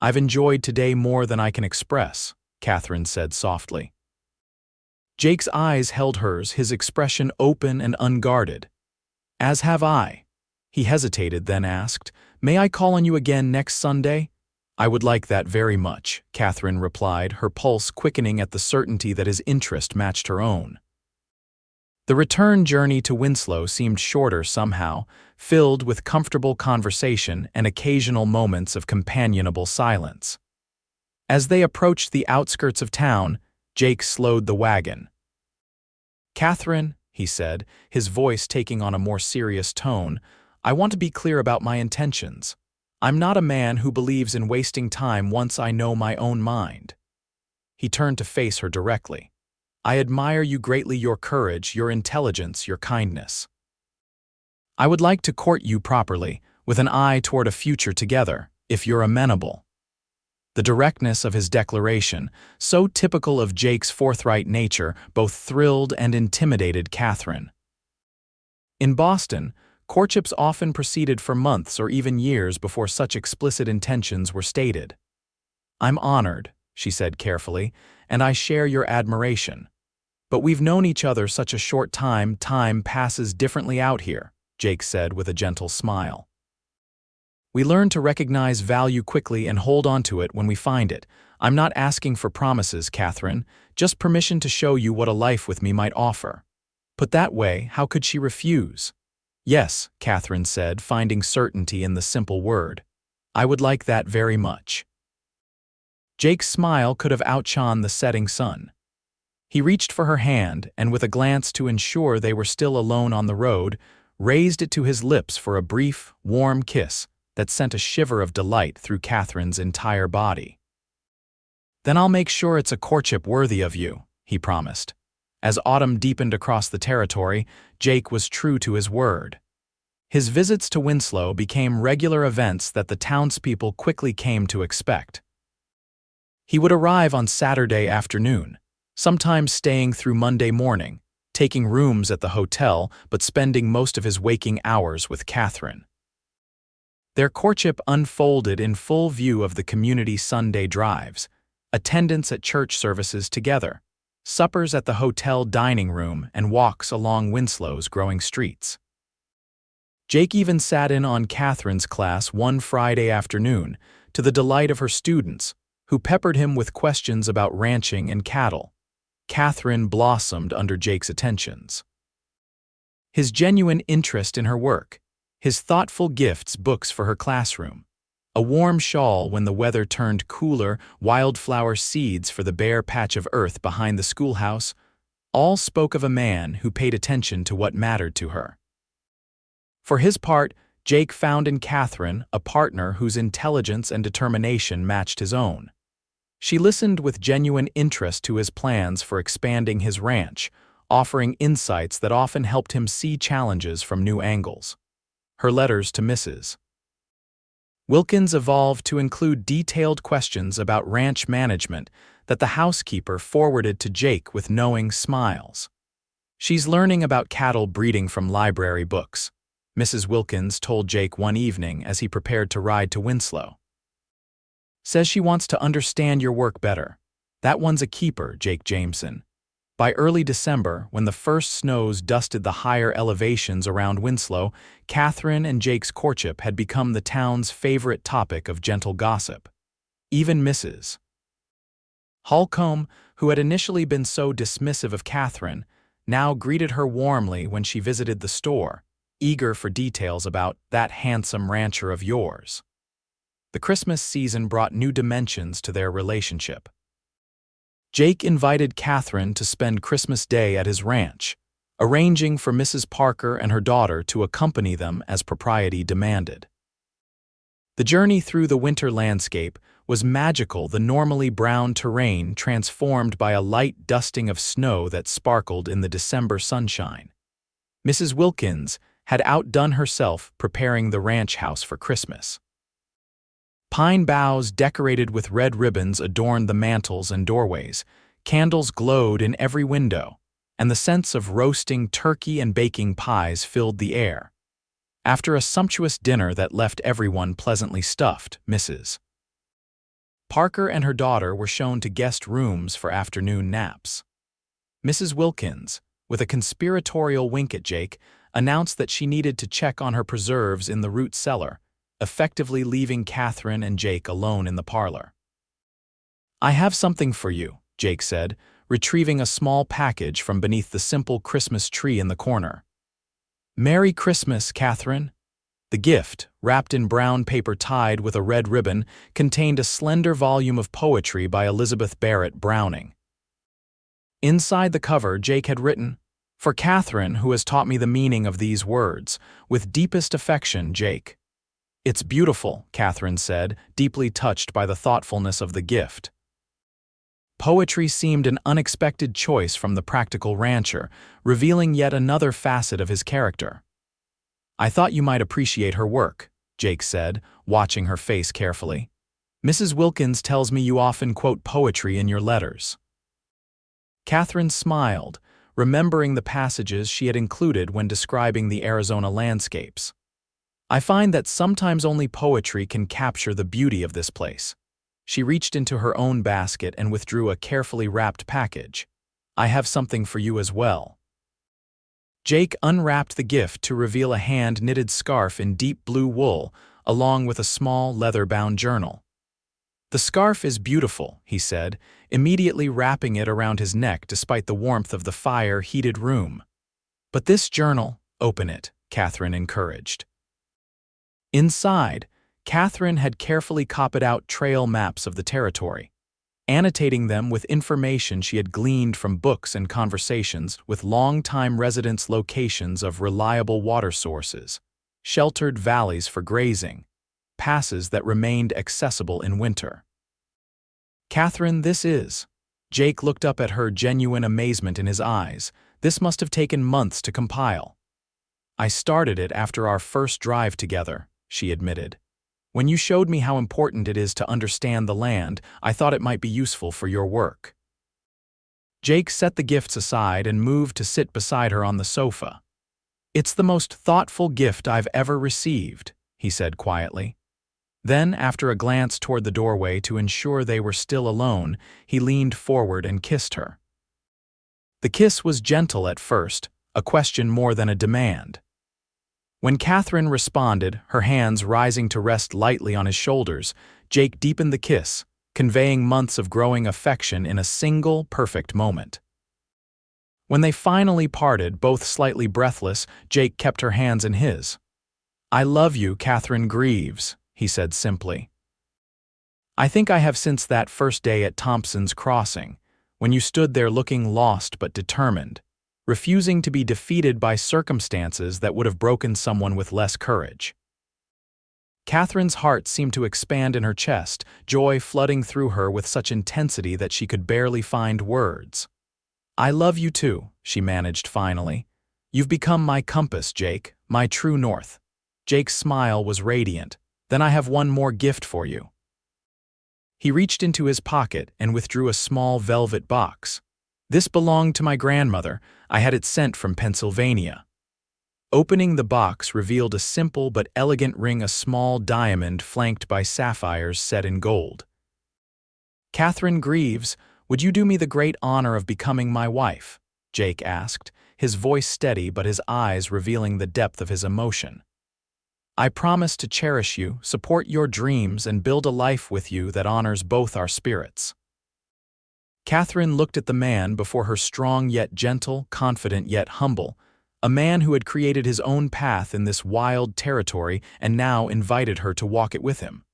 I've enjoyed today more than I can express, Catherine said softly. Jake's eyes held hers, his expression open and unguarded. As have I. He hesitated, then asked, May I call on you again next Sunday? I would like that very much, Catherine replied, her pulse quickening at the certainty that his interest matched her own. The return journey to Winslow seemed shorter somehow, filled with comfortable conversation and occasional moments of companionable silence. As they approached the outskirts of town, Jake slowed the wagon. Catherine, he said, his voice taking on a more serious tone, I want to be clear about my intentions. I'm not a man who believes in wasting time once I know my own mind. He turned to face her directly. I admire you greatly, your courage, your intelligence, your kindness. I would like to court you properly, with an eye toward a future together, if you're amenable. The directness of his declaration, so typical of Jake's forthright nature, both thrilled and intimidated Catherine. In Boston, courtships often proceeded for months or even years before such explicit intentions were stated. I'm honored, she said carefully, and I share your admiration. But we've known each other such a short time, time passes differently out here, Jake said with a gentle smile. We learn to recognize value quickly and hold on to it when we find it. I'm not asking for promises, Catherine, just permission to show you what a life with me might offer. Put that way, how could she refuse? Yes, Catherine said, finding certainty in the simple word. I would like that very much. Jake's smile could have outshone the setting sun. He reached for her hand and, with a glance to ensure they were still alone on the road, raised it to his lips for a brief, warm kiss that sent a shiver of delight through Catherine's entire body. Then I'll make sure it's a courtship worthy of you, he promised. As autumn deepened across the territory, Jake was true to his word. His visits to Winslow became regular events that the townspeople quickly came to expect. He would arrive on Saturday afternoon, sometimes staying through Monday morning, taking rooms at the hotel but spending most of his waking hours with Catherine. Their courtship unfolded in full view of the community Sunday drives, attendance at church services together, suppers at the hotel dining room, and walks along Winslow's growing streets. Jake even sat in on Catherine's class one Friday afternoon, to the delight of her students, who peppered him with questions about ranching and cattle. Catherine blossomed under Jake's attentions. His genuine interest in her work, his thoughtful gifts, books for her classroom, a warm shawl when the weather turned cooler, wildflower seeds for the bare patch of earth behind the schoolhouse, all spoke of a man who paid attention to what mattered to her. For his part, Jake found in Catherine a partner whose intelligence and determination matched his own. She listened with genuine interest to his plans for expanding his ranch, offering insights that often helped him see challenges from new angles. Her letters to Mrs. Wilkins evolved to include detailed questions about ranch management that the housekeeper forwarded to Jake with knowing smiles. "She's learning about cattle breeding from library books," Mrs. Wilkins told Jake one evening as he prepared to ride to Winslow. "Says she wants to understand your work better. That one's a keeper, Jake Jameson." By early December, when the first snows dusted the higher elevations around Winslow, Catherine and Jake's courtship had become the town's favorite topic of gentle gossip. Even Mrs. Holcomb, who had initially been so dismissive of Catherine, now greeted her warmly when she visited the store, eager for details about "that handsome rancher of yours." The Christmas season brought new dimensions to their relationship. Jake invited Catherine to spend Christmas Day at his ranch, arranging for Mrs. Parker and her daughter to accompany them as propriety demanded. The journey through the winter landscape was magical, the normally brown terrain transformed by a light dusting of snow that sparkled in the December sunshine. Mrs. Wilkins had outdone herself preparing the ranch house for Christmas. Pine boughs decorated with red ribbons adorned the mantels and doorways, candles glowed in every window, and the sense of roasting turkey and baking pies filled the air. After a sumptuous dinner that left everyone pleasantly stuffed, Mrs. Parker and her daughter were shown to guest rooms for afternoon naps. Mrs. Wilkins, with a conspiratorial wink at Jake, announced that she needed to check on her preserves in the root cellar, effectively leaving Catherine and Jake alone in the parlor. "I have something for you," Jake said, retrieving a small package from beneath the simple Christmas tree in the corner. "Merry Christmas, Catherine." The gift, wrapped in brown paper tied with a red ribbon, contained a slender volume of poetry by Elizabeth Barrett Browning. Inside the cover, Jake had written, "For Catherine, who has taught me the meaning of these words, with deepest affection, Jake." "It's beautiful," Catherine said, deeply touched by the thoughtfulness of the gift. Poetry seemed an unexpected choice from the practical rancher, revealing yet another facet of his character. "I thought you might appreciate her work," Jake said, watching her face carefully. "Mrs. Wilkins tells me you often quote poetry in your letters." Catherine smiled, remembering the passages she had included when describing the Arizona landscapes. "I find that sometimes only poetry can capture the beauty of this place." She reached into her own basket and withdrew a carefully wrapped package. "I have something for you as well." Jake unwrapped the gift to reveal a hand-knitted scarf in deep blue wool, along with a small leather-bound journal. "The scarf is beautiful," he said, immediately wrapping it around his neck despite the warmth of the fire-heated room. "But this journal, open it," Catherine encouraged. Inside, Catherine had carefully copied out trail maps of the territory, annotating them with information she had gleaned from books and conversations with long-time residents, locations of reliable water sources, sheltered valleys for grazing, passes that remained accessible in winter. "Catherine, this is..." Jake looked up at her, genuine amazement in his eyes. "This must have taken months to compile." "I started it after our first drive together," she admitted. "When you showed me how important it is to understand the land, I thought it might be useful for your work." Jake set the gifts aside and moved to sit beside her on the sofa. "It's the most thoughtful gift I've ever received," he said quietly. Then, after a glance toward the doorway to ensure they were still alone, he leaned forward and kissed her. The kiss was gentle at first, a question more than a demand. When Catherine responded, her hands rising to rest lightly on his shoulders, Jake deepened the kiss, conveying months of growing affection in a single, perfect moment. When they finally parted, both slightly breathless, Jake kept her hands in his. "I love you, Catherine Greaves," he said simply. "I think I have since that first day at Thompson's Crossing, when you stood there looking lost but determined, refusing to be defeated by circumstances that would have broken someone with less courage." Catherine's heart seemed to expand in her chest, joy flooding through her with such intensity that she could barely find words. "I love you too," she managed finally. "You've become my compass, Jake, my true north." Jake's smile was radiant. "Then I have one more gift for you." He reached into his pocket and withdrew a small velvet box. "This belonged to my grandmother. I had it sent from Pennsylvania." Opening the box revealed a simple but elegant ring, a small diamond flanked by sapphires set in gold. "Catherine Greaves, would you do me the great honor of becoming my wife?" Jake asked, his voice steady but his eyes revealing the depth of his emotion. "I promise to cherish you, support your dreams, and build a life with you that honors both our spirits." Catherine looked at the man before her, strong yet gentle, confident yet humble, a man who had created his own path in this wild territory and now invited her to walk it with him.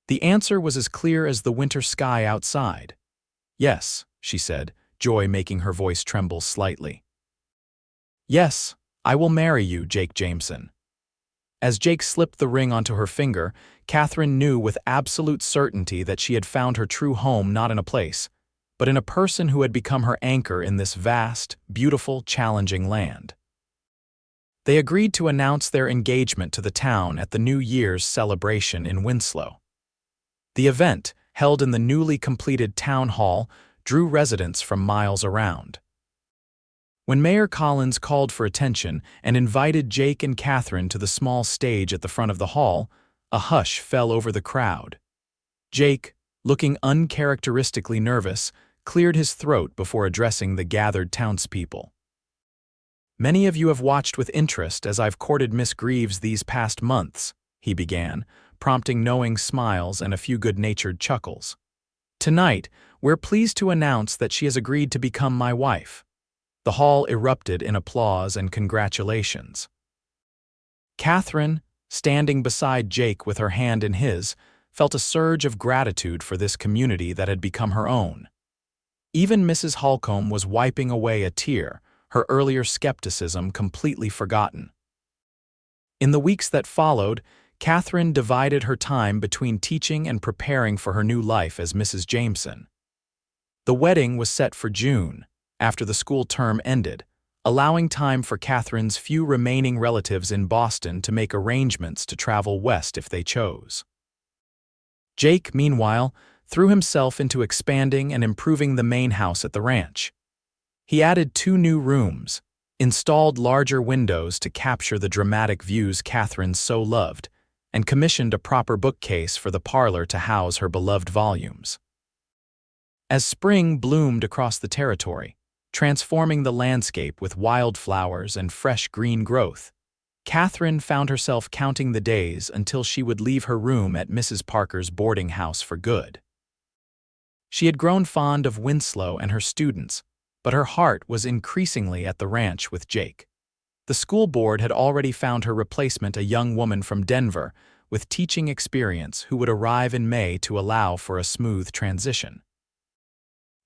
The answer was as clear as the winter sky outside. "Yes," she said, joy making her voice tremble slightly. "Yes, I will marry you, Jake Jameson." As Jake slipped the ring onto her finger, Catherine knew with absolute certainty that she had found her true home not in a place, but in a person who had become her anchor in this vast, beautiful, challenging land. They agreed to announce their engagement to the town at the New Year's celebration in Winslow. The event, held in the newly completed town hall, drew residents from miles around. When Mayor Collins called for attention and invited Jake and Catherine to the small stage at the front of the hall, a hush fell over the crowd. Jake, looking uncharacteristically nervous, cleared his throat before addressing the gathered townspeople. "Many of you have watched with interest as I've courted Miss Greaves these past months," he began, prompting knowing smiles and a few good-natured chuckles. "Tonight, we're pleased to announce that she has agreed to become my wife." The hall erupted in applause and congratulations. Catherine, standing beside Jake with her hand in his, felt a surge of gratitude for this community that had become her own. Even Mrs. Holcomb was wiping away a tear, her earlier skepticism completely forgotten. In the weeks that followed, Catherine divided her time between teaching and preparing for her new life as Mrs. Jameson. The wedding was set for June, after the school term ended, allowing time for Catherine's few remaining relatives in Boston to make arrangements to travel west if they chose. Jake, meanwhile, threw himself into expanding and improving the main house at the ranch. He added 2 new rooms, installed larger windows to capture the dramatic views Catherine so loved, and commissioned a proper bookcase for the parlor to house her beloved volumes. As spring bloomed across the territory, transforming the landscape with wildflowers and fresh green growth, Catherine found herself counting the days until she would leave her room at Mrs. Parker's boarding house for good. She had grown fond of Winslow and her students, but her heart was increasingly at the ranch with Jake. The school board had already found her replacement, a young woman from Denver with teaching experience who would arrive in May to allow for a smooth transition.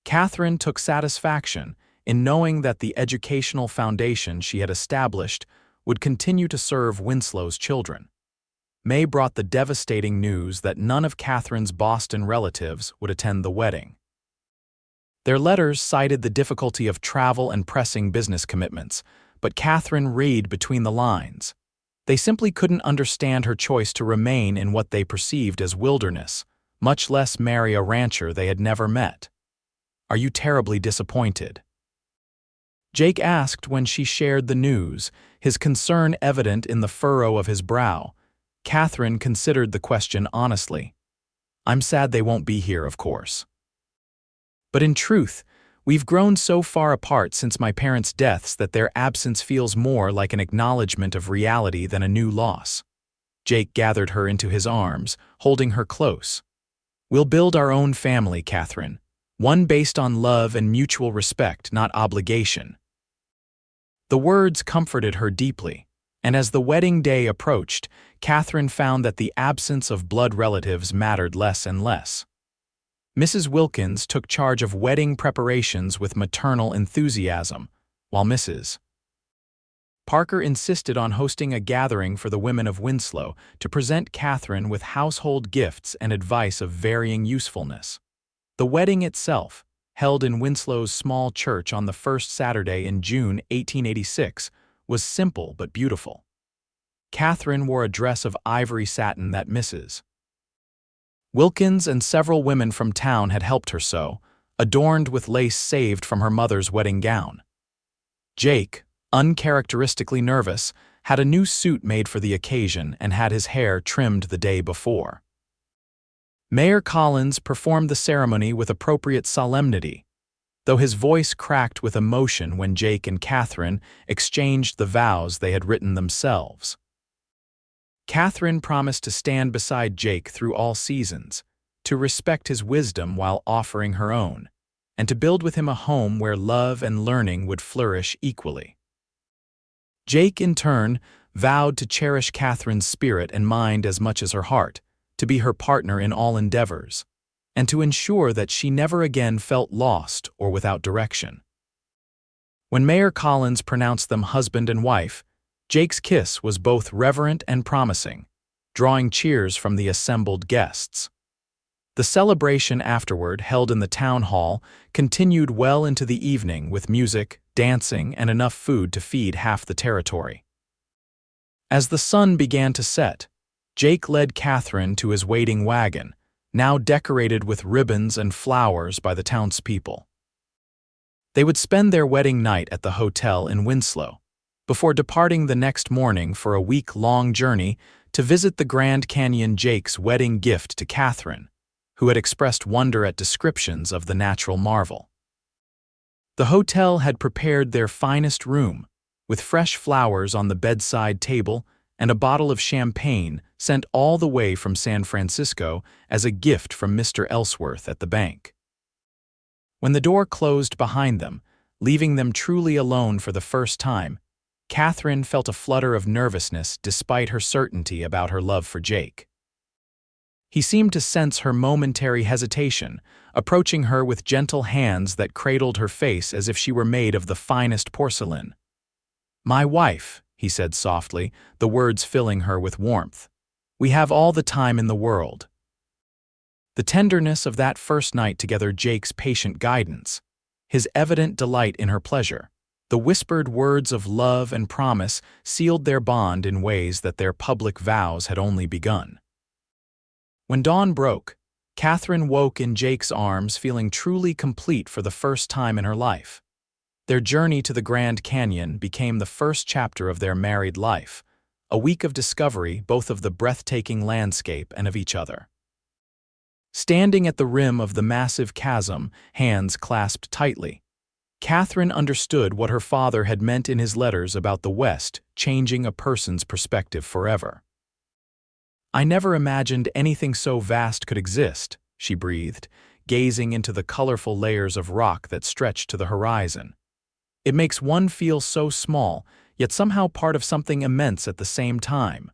Catherine took satisfaction in knowing that the educational foundation she had established would continue to serve Winslow's children. May brought the devastating news that none of Catherine's Boston relatives would attend the wedding. Their letters cited the difficulty of travel and pressing business commitments, but Catherine read between the lines. They simply couldn't understand her choice to remain in what they perceived as wilderness, much less marry a rancher they had never met. "Are you terribly disappointed?" Jake asked when she shared the news, his concern evident in the furrow of his brow. Catherine considered the question honestly. "I'm sad they won't be here, of course. But in truth, we've grown so far apart since my parents' deaths that their absence feels more like an acknowledgement of reality than a new loss." Jake gathered her into his arms, holding her close. "We'll build our own family, Catherine. One based on love and mutual respect, not obligation." The words comforted her deeply, and as the wedding day approached, Catherine found that the absence of blood relatives mattered less and less. Mrs. Wilkins took charge of wedding preparations with maternal enthusiasm, while Mrs. Parker insisted on hosting a gathering for the women of Winslow to present Catherine with household gifts and advice of varying usefulness. The wedding itself, held in Winslow's small church on the first Saturday in June 1886, was simple but beautiful. Catherine wore a dress of ivory satin that Mrs. Wilkins and several women from town had helped her sew, adorned with lace saved from her mother's wedding gown. Jake, uncharacteristically nervous, had a new suit made for the occasion and had his hair trimmed the day before. Mayor Collins performed the ceremony with appropriate solemnity, though his voice cracked with emotion when Jake and Catherine exchanged the vows they had written themselves. Catherine promised to stand beside Jake through all seasons, to respect his wisdom while offering her own, and to build with him a home where love and learning would flourish equally. Jake, in turn, vowed to cherish Catherine's spirit and mind as much as her heart, to be her partner in all endeavors, and to ensure that she never again felt lost or without direction. When Mayor Collins pronounced them husband and wife, Jake's kiss was both reverent and promising, drawing cheers from the assembled guests. The celebration afterward, held in the town hall, continued well into the evening with music, dancing, and enough food to feed half the territory. As the sun began to set, Jake led Catherine to his waiting wagon, now decorated with ribbons and flowers by the townspeople. They would spend their wedding night at the hotel in Winslow, before departing the next morning for a week-long journey to visit the Grand Canyon. Jake's wedding gift to Catherine, who had expressed wonder at descriptions of the natural marvel. The hotel had prepared their finest room, with fresh flowers on the bedside table and a bottle of champagne sent all the way from San Francisco as a gift from Mr. Ellsworth at the bank. When the door closed behind them, leaving them truly alone for the first time, Catherine felt a flutter of nervousness despite her certainty about her love for Jake. He seemed to sense her momentary hesitation, approaching her with gentle hands that cradled her face as if she were made of the finest porcelain. "My wife," he said softly, the words filling her with warmth. "We have all the time in the world." The tenderness of that first night together, Jake's patient guidance, his evident delight in her pleasure, the whispered words of love and promise sealed their bond in ways that their public vows had only begun. When dawn broke, Catherine woke in Jake's arms feeling truly complete for the first time in her life. Their journey to the Grand Canyon became the first chapter of their married life, a week of discovery both of the breathtaking landscape and of each other. Standing at the rim of the massive chasm, hands clasped tightly, Catherine understood what her father had meant in his letters about the West changing a person's perspective forever. "I never imagined anything so vast could exist," she breathed, gazing into the colorful layers of rock that stretched to the horizon. "It makes one feel so small, yet somehow part of something immense at the same time."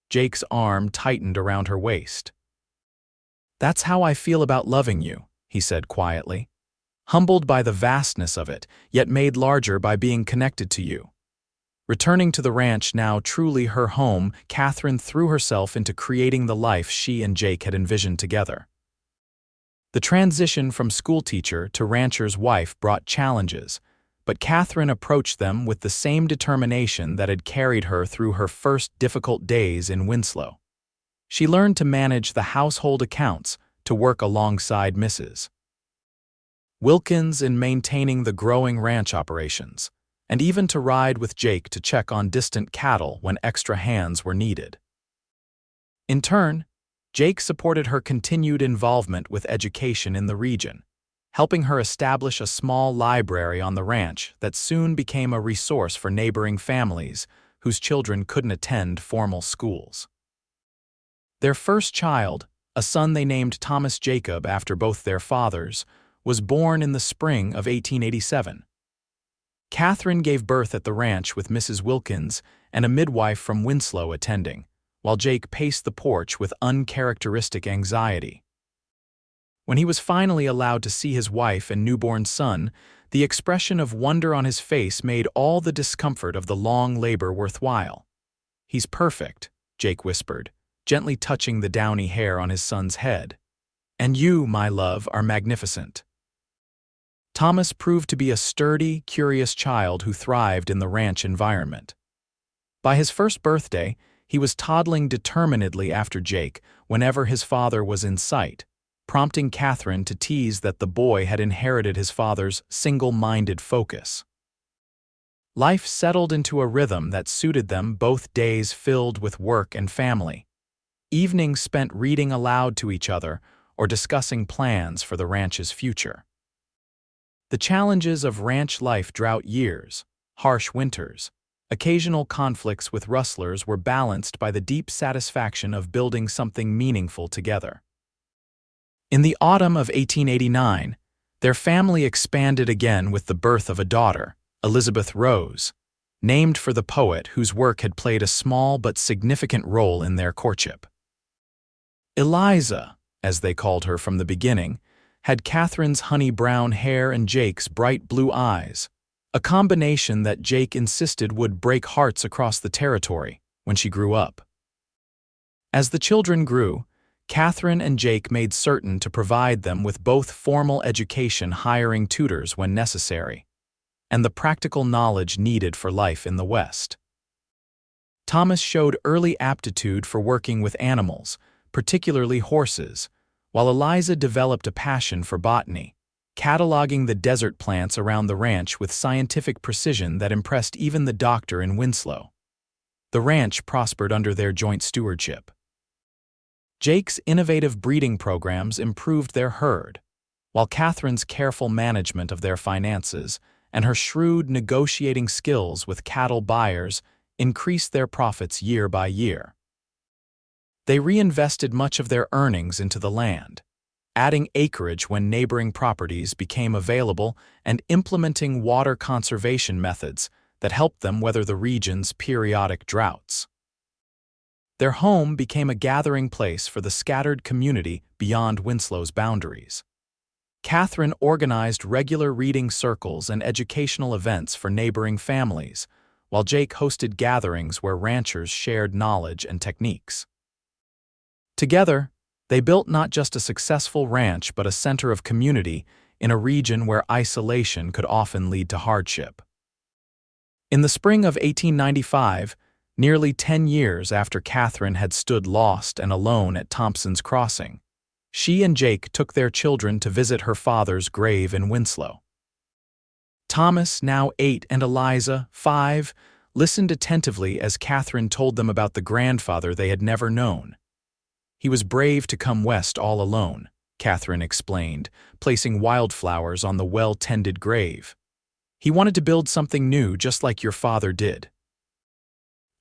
Jake's arm tightened around her waist. "That's how I feel about loving you," he said quietly, humbled by the vastness of it, yet made larger by being connected to you. Returning to the ranch, now truly her home, Catherine threw herself into creating the life she and Jake had envisioned together. The transition from schoolteacher to rancher's wife brought challenges, but Catherine approached them with the same determination that had carried her through her first difficult days in Winslow. She learned to manage the household accounts, to work alongside Mrs. Wilkins in maintaining the growing ranch operations, and even to ride with Jake to check on distant cattle when extra hands were needed. In turn, Jake supported her continued involvement with education in the region, helping her establish a small library on the ranch that soon became a resource for neighboring families whose children couldn't attend formal schools. Their first child, a son they named Thomas Jacob after both their fathers, was born in the spring of 1887. Catherine gave birth at the ranch with Mrs. Wilkins and a midwife from Winslow attending, while Jake paced the porch with uncharacteristic anxiety. When he was finally allowed to see his wife and newborn son, the expression of wonder on his face made all the discomfort of the long labor worthwhile. "He's perfect," Jake whispered, gently touching the downy hair on his son's head. "And you, my love, are magnificent." Thomas proved to be a sturdy, curious child who thrived in the ranch environment. By his first birthday, he was toddling determinedly after Jake whenever his father was in sight, prompting Catherine to tease that the boy had inherited his father's single-minded focus. Life settled into a rhythm that suited them, both days filled with work and family, evenings spent reading aloud to each other or discussing plans for the ranch's future. The challenges of ranch life, drought years, harsh winters, occasional conflicts with rustlers were balanced by the deep satisfaction of building something meaningful together. In the autumn of 1889, their family expanded again with the birth of a daughter, Elizabeth Rose, named for the poet whose work had played a small but significant role in their courtship. Eliza, as they called her from the beginning, had Catherine's honey-brown hair and Jake's bright blue eyes, a combination that Jake insisted would break hearts across the territory when she grew up. As the children grew, Catherine and Jake made certain to provide them with both formal education, hiring tutors when necessary, and the practical knowledge needed for life in the West. Thomas showed early aptitude for working with animals, particularly horses, while Eliza developed a passion for botany, cataloging the desert plants around the ranch with scientific precision that impressed even the doctor in Winslow. The ranch prospered under their joint stewardship. Jake's innovative breeding programs improved their herd, while Catherine's careful management of their finances and her shrewd negotiating skills with cattle buyers increased their profits year by year. They reinvested much of their earnings into the land, adding acreage when neighboring properties became available and implementing water conservation methods that helped them weather the region's periodic droughts. Their home became a gathering place for the scattered community beyond Winslow's boundaries. Catherine organized regular reading circles and educational events for neighboring families, while Jake hosted gatherings where ranchers shared knowledge and techniques. Together, they built not just a successful ranch but a center of community in a region where isolation could often lead to hardship. In the spring of 1895, nearly 10 years after Catherine had stood lost and alone at Thompson's Crossing, she and Jake took their children to visit her father's grave in Winslow. Thomas, now 8, and Eliza, 5, listened attentively as Catherine told them about the grandfather they had never known. "He was brave to come west all alone," Catherine explained, placing wildflowers on the well-tended grave. "He wanted to build something new just like your father did."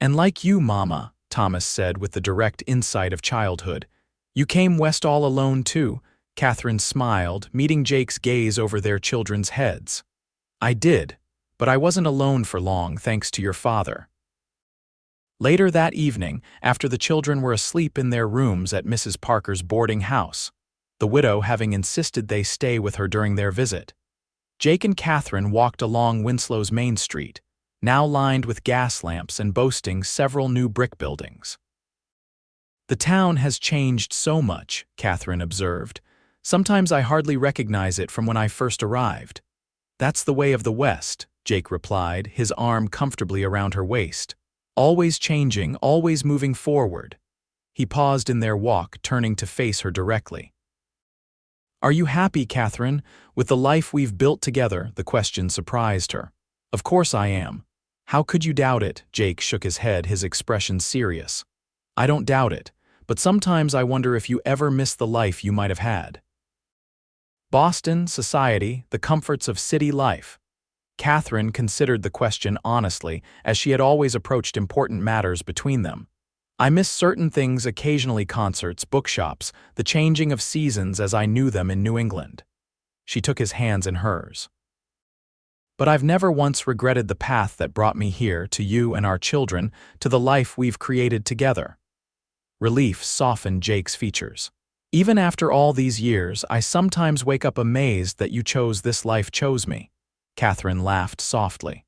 "And like you, Mama," Thomas said with the direct insight of childhood. "You came west all alone too," Catherine smiled, meeting Jake's gaze over their children's heads. "I did, but I wasn't alone for long thanks to your father." Later that evening, after the children were asleep in their rooms at Mrs. Parker's boarding house, the widow having insisted they stay with her during their visit, Jake and Catherine walked along Winslow's Main Street, now lined with gas lamps and boasting several new brick buildings. "The town has changed so much," Catherine observed. "Sometimes I hardly recognize it from when I first arrived." "That's the way of the West," Jake replied, his arm comfortably around her waist. "Always changing, always moving forward." He paused in their walk, turning to face her directly. "Are you happy, Catherine, with the life we've built together?" The question surprised her. "Of course I am." "How could you doubt it?" Jake shook his head, his expression serious. "I don't doubt it, but sometimes I wonder if you ever miss the life you might have had. Boston, society, the comforts of city life. Catherine considered the question honestly, as she had always approached important matters between them. I miss certain things occasionally: concerts, bookshops, the changing of seasons as I knew them in New England. She took his hands in hers. But I've never once regretted the path that brought me here, to you and our children, to the life we've created together. Relief softened Jake's features. Even after all these years, I sometimes wake up amazed that you chose this life, chose me. Catherine laughed softly.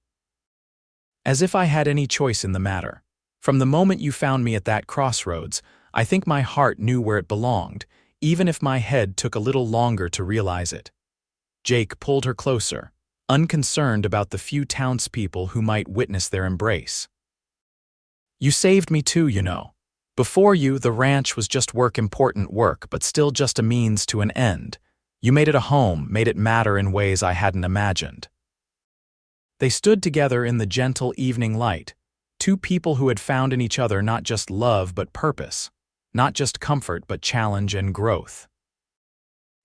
As if I had any choice in the matter. From the moment you found me at that crossroads, I think my heart knew where it belonged, even if my head took a little longer to realize it. Jake pulled her closer, unconcerned about the few townspeople who might witness their embrace. You saved me too, you know. Before you, the ranch was just work, important work, but still just a means to an end. You made it a home, made it matter in ways I hadn't imagined. They stood together in the gentle evening light, two people who had found in each other not just love but purpose, not just comfort but challenge and growth.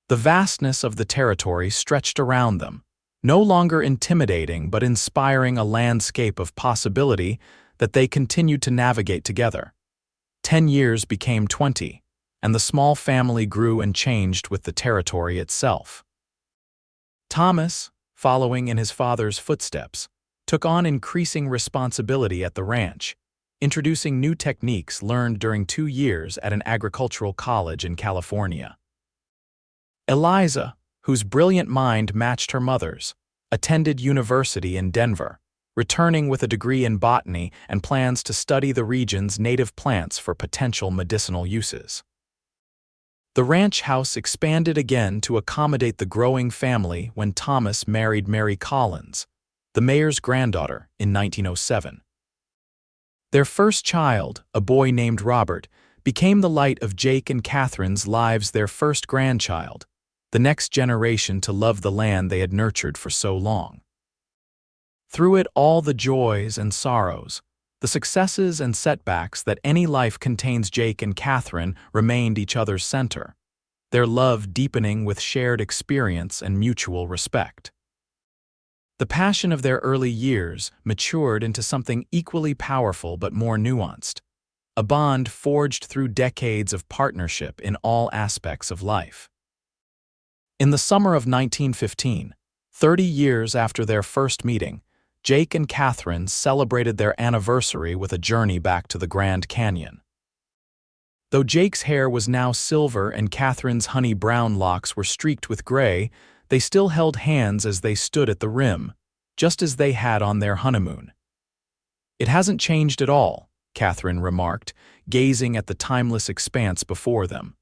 The vastness of the territory stretched around them, no longer intimidating but inspiring, a landscape of possibility that they continued to navigate together. 10 years became 20, and the small family grew and changed with the territory itself. Thomas, following in his father's footsteps, took on increasing responsibility at the ranch, introducing new techniques learned during 2 years at an agricultural college in California. Eliza, whose brilliant mind matched her mother's, attended university in Denver, returning with a degree in botany and plans to study the region's native plants for potential medicinal uses. The ranch house expanded again to accommodate the growing family when Thomas married Mary Collins, the mayor's granddaughter, in 1907. Their first child, a boy named Robert, became the light of Jake and Catherine's lives, their first grandchild, the next generation to love the land they had nurtured for so long. Through it all, the joys and sorrows, the successes and setbacks that any life contains, Jake and Catherine remained each other's center, their love deepening with shared experience and mutual respect. The passion of their early years matured into something equally powerful but more nuanced, a bond forged through decades of partnership in all aspects of life. In the summer of 1915, 30 years after their first meeting, Jake and Catherine celebrated their anniversary with a journey back to the Grand Canyon. Though Jake's hair was now silver and Catherine's honey-brown locks were streaked with gray, they still held hands as they stood at the rim, just as they had on their honeymoon. "It hasn't changed at all," Catherine remarked, gazing at the timeless expanse before them.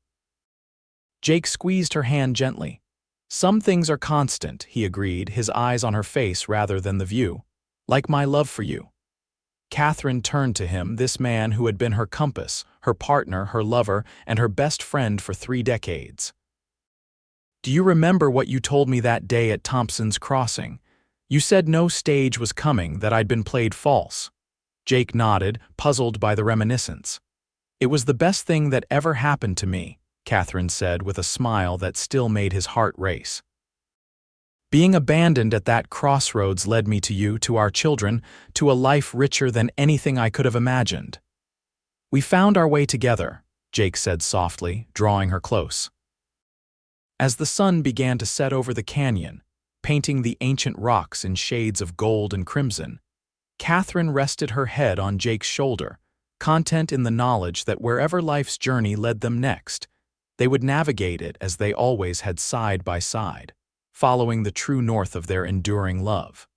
Jake squeezed her hand gently. "Some things are constant," he agreed, his eyes on her face rather than the view. "Like my love for you." Catherine turned to him, this man who had been her compass, her partner, her lover, and her best friend for 3 decades. "Do you remember what you told me that day at Thompson's Crossing? You said no stage was coming, that I'd been played false." Jake nodded, puzzled by the reminiscence. "It was the best thing that ever happened to me," Catherine said with a smile that still made his heart race. "Being abandoned at that crossroads led me to you, to our children, to a life richer than anything I could have imagined." "We found our way together," Jake said softly, drawing her close. As the sun began to set over the canyon, painting the ancient rocks in shades of gold and crimson, Catherine rested her head on Jake's shoulder, content in the knowledge that wherever life's journey led them next, they would navigate it as they always had, side by side, following the true north of their enduring love.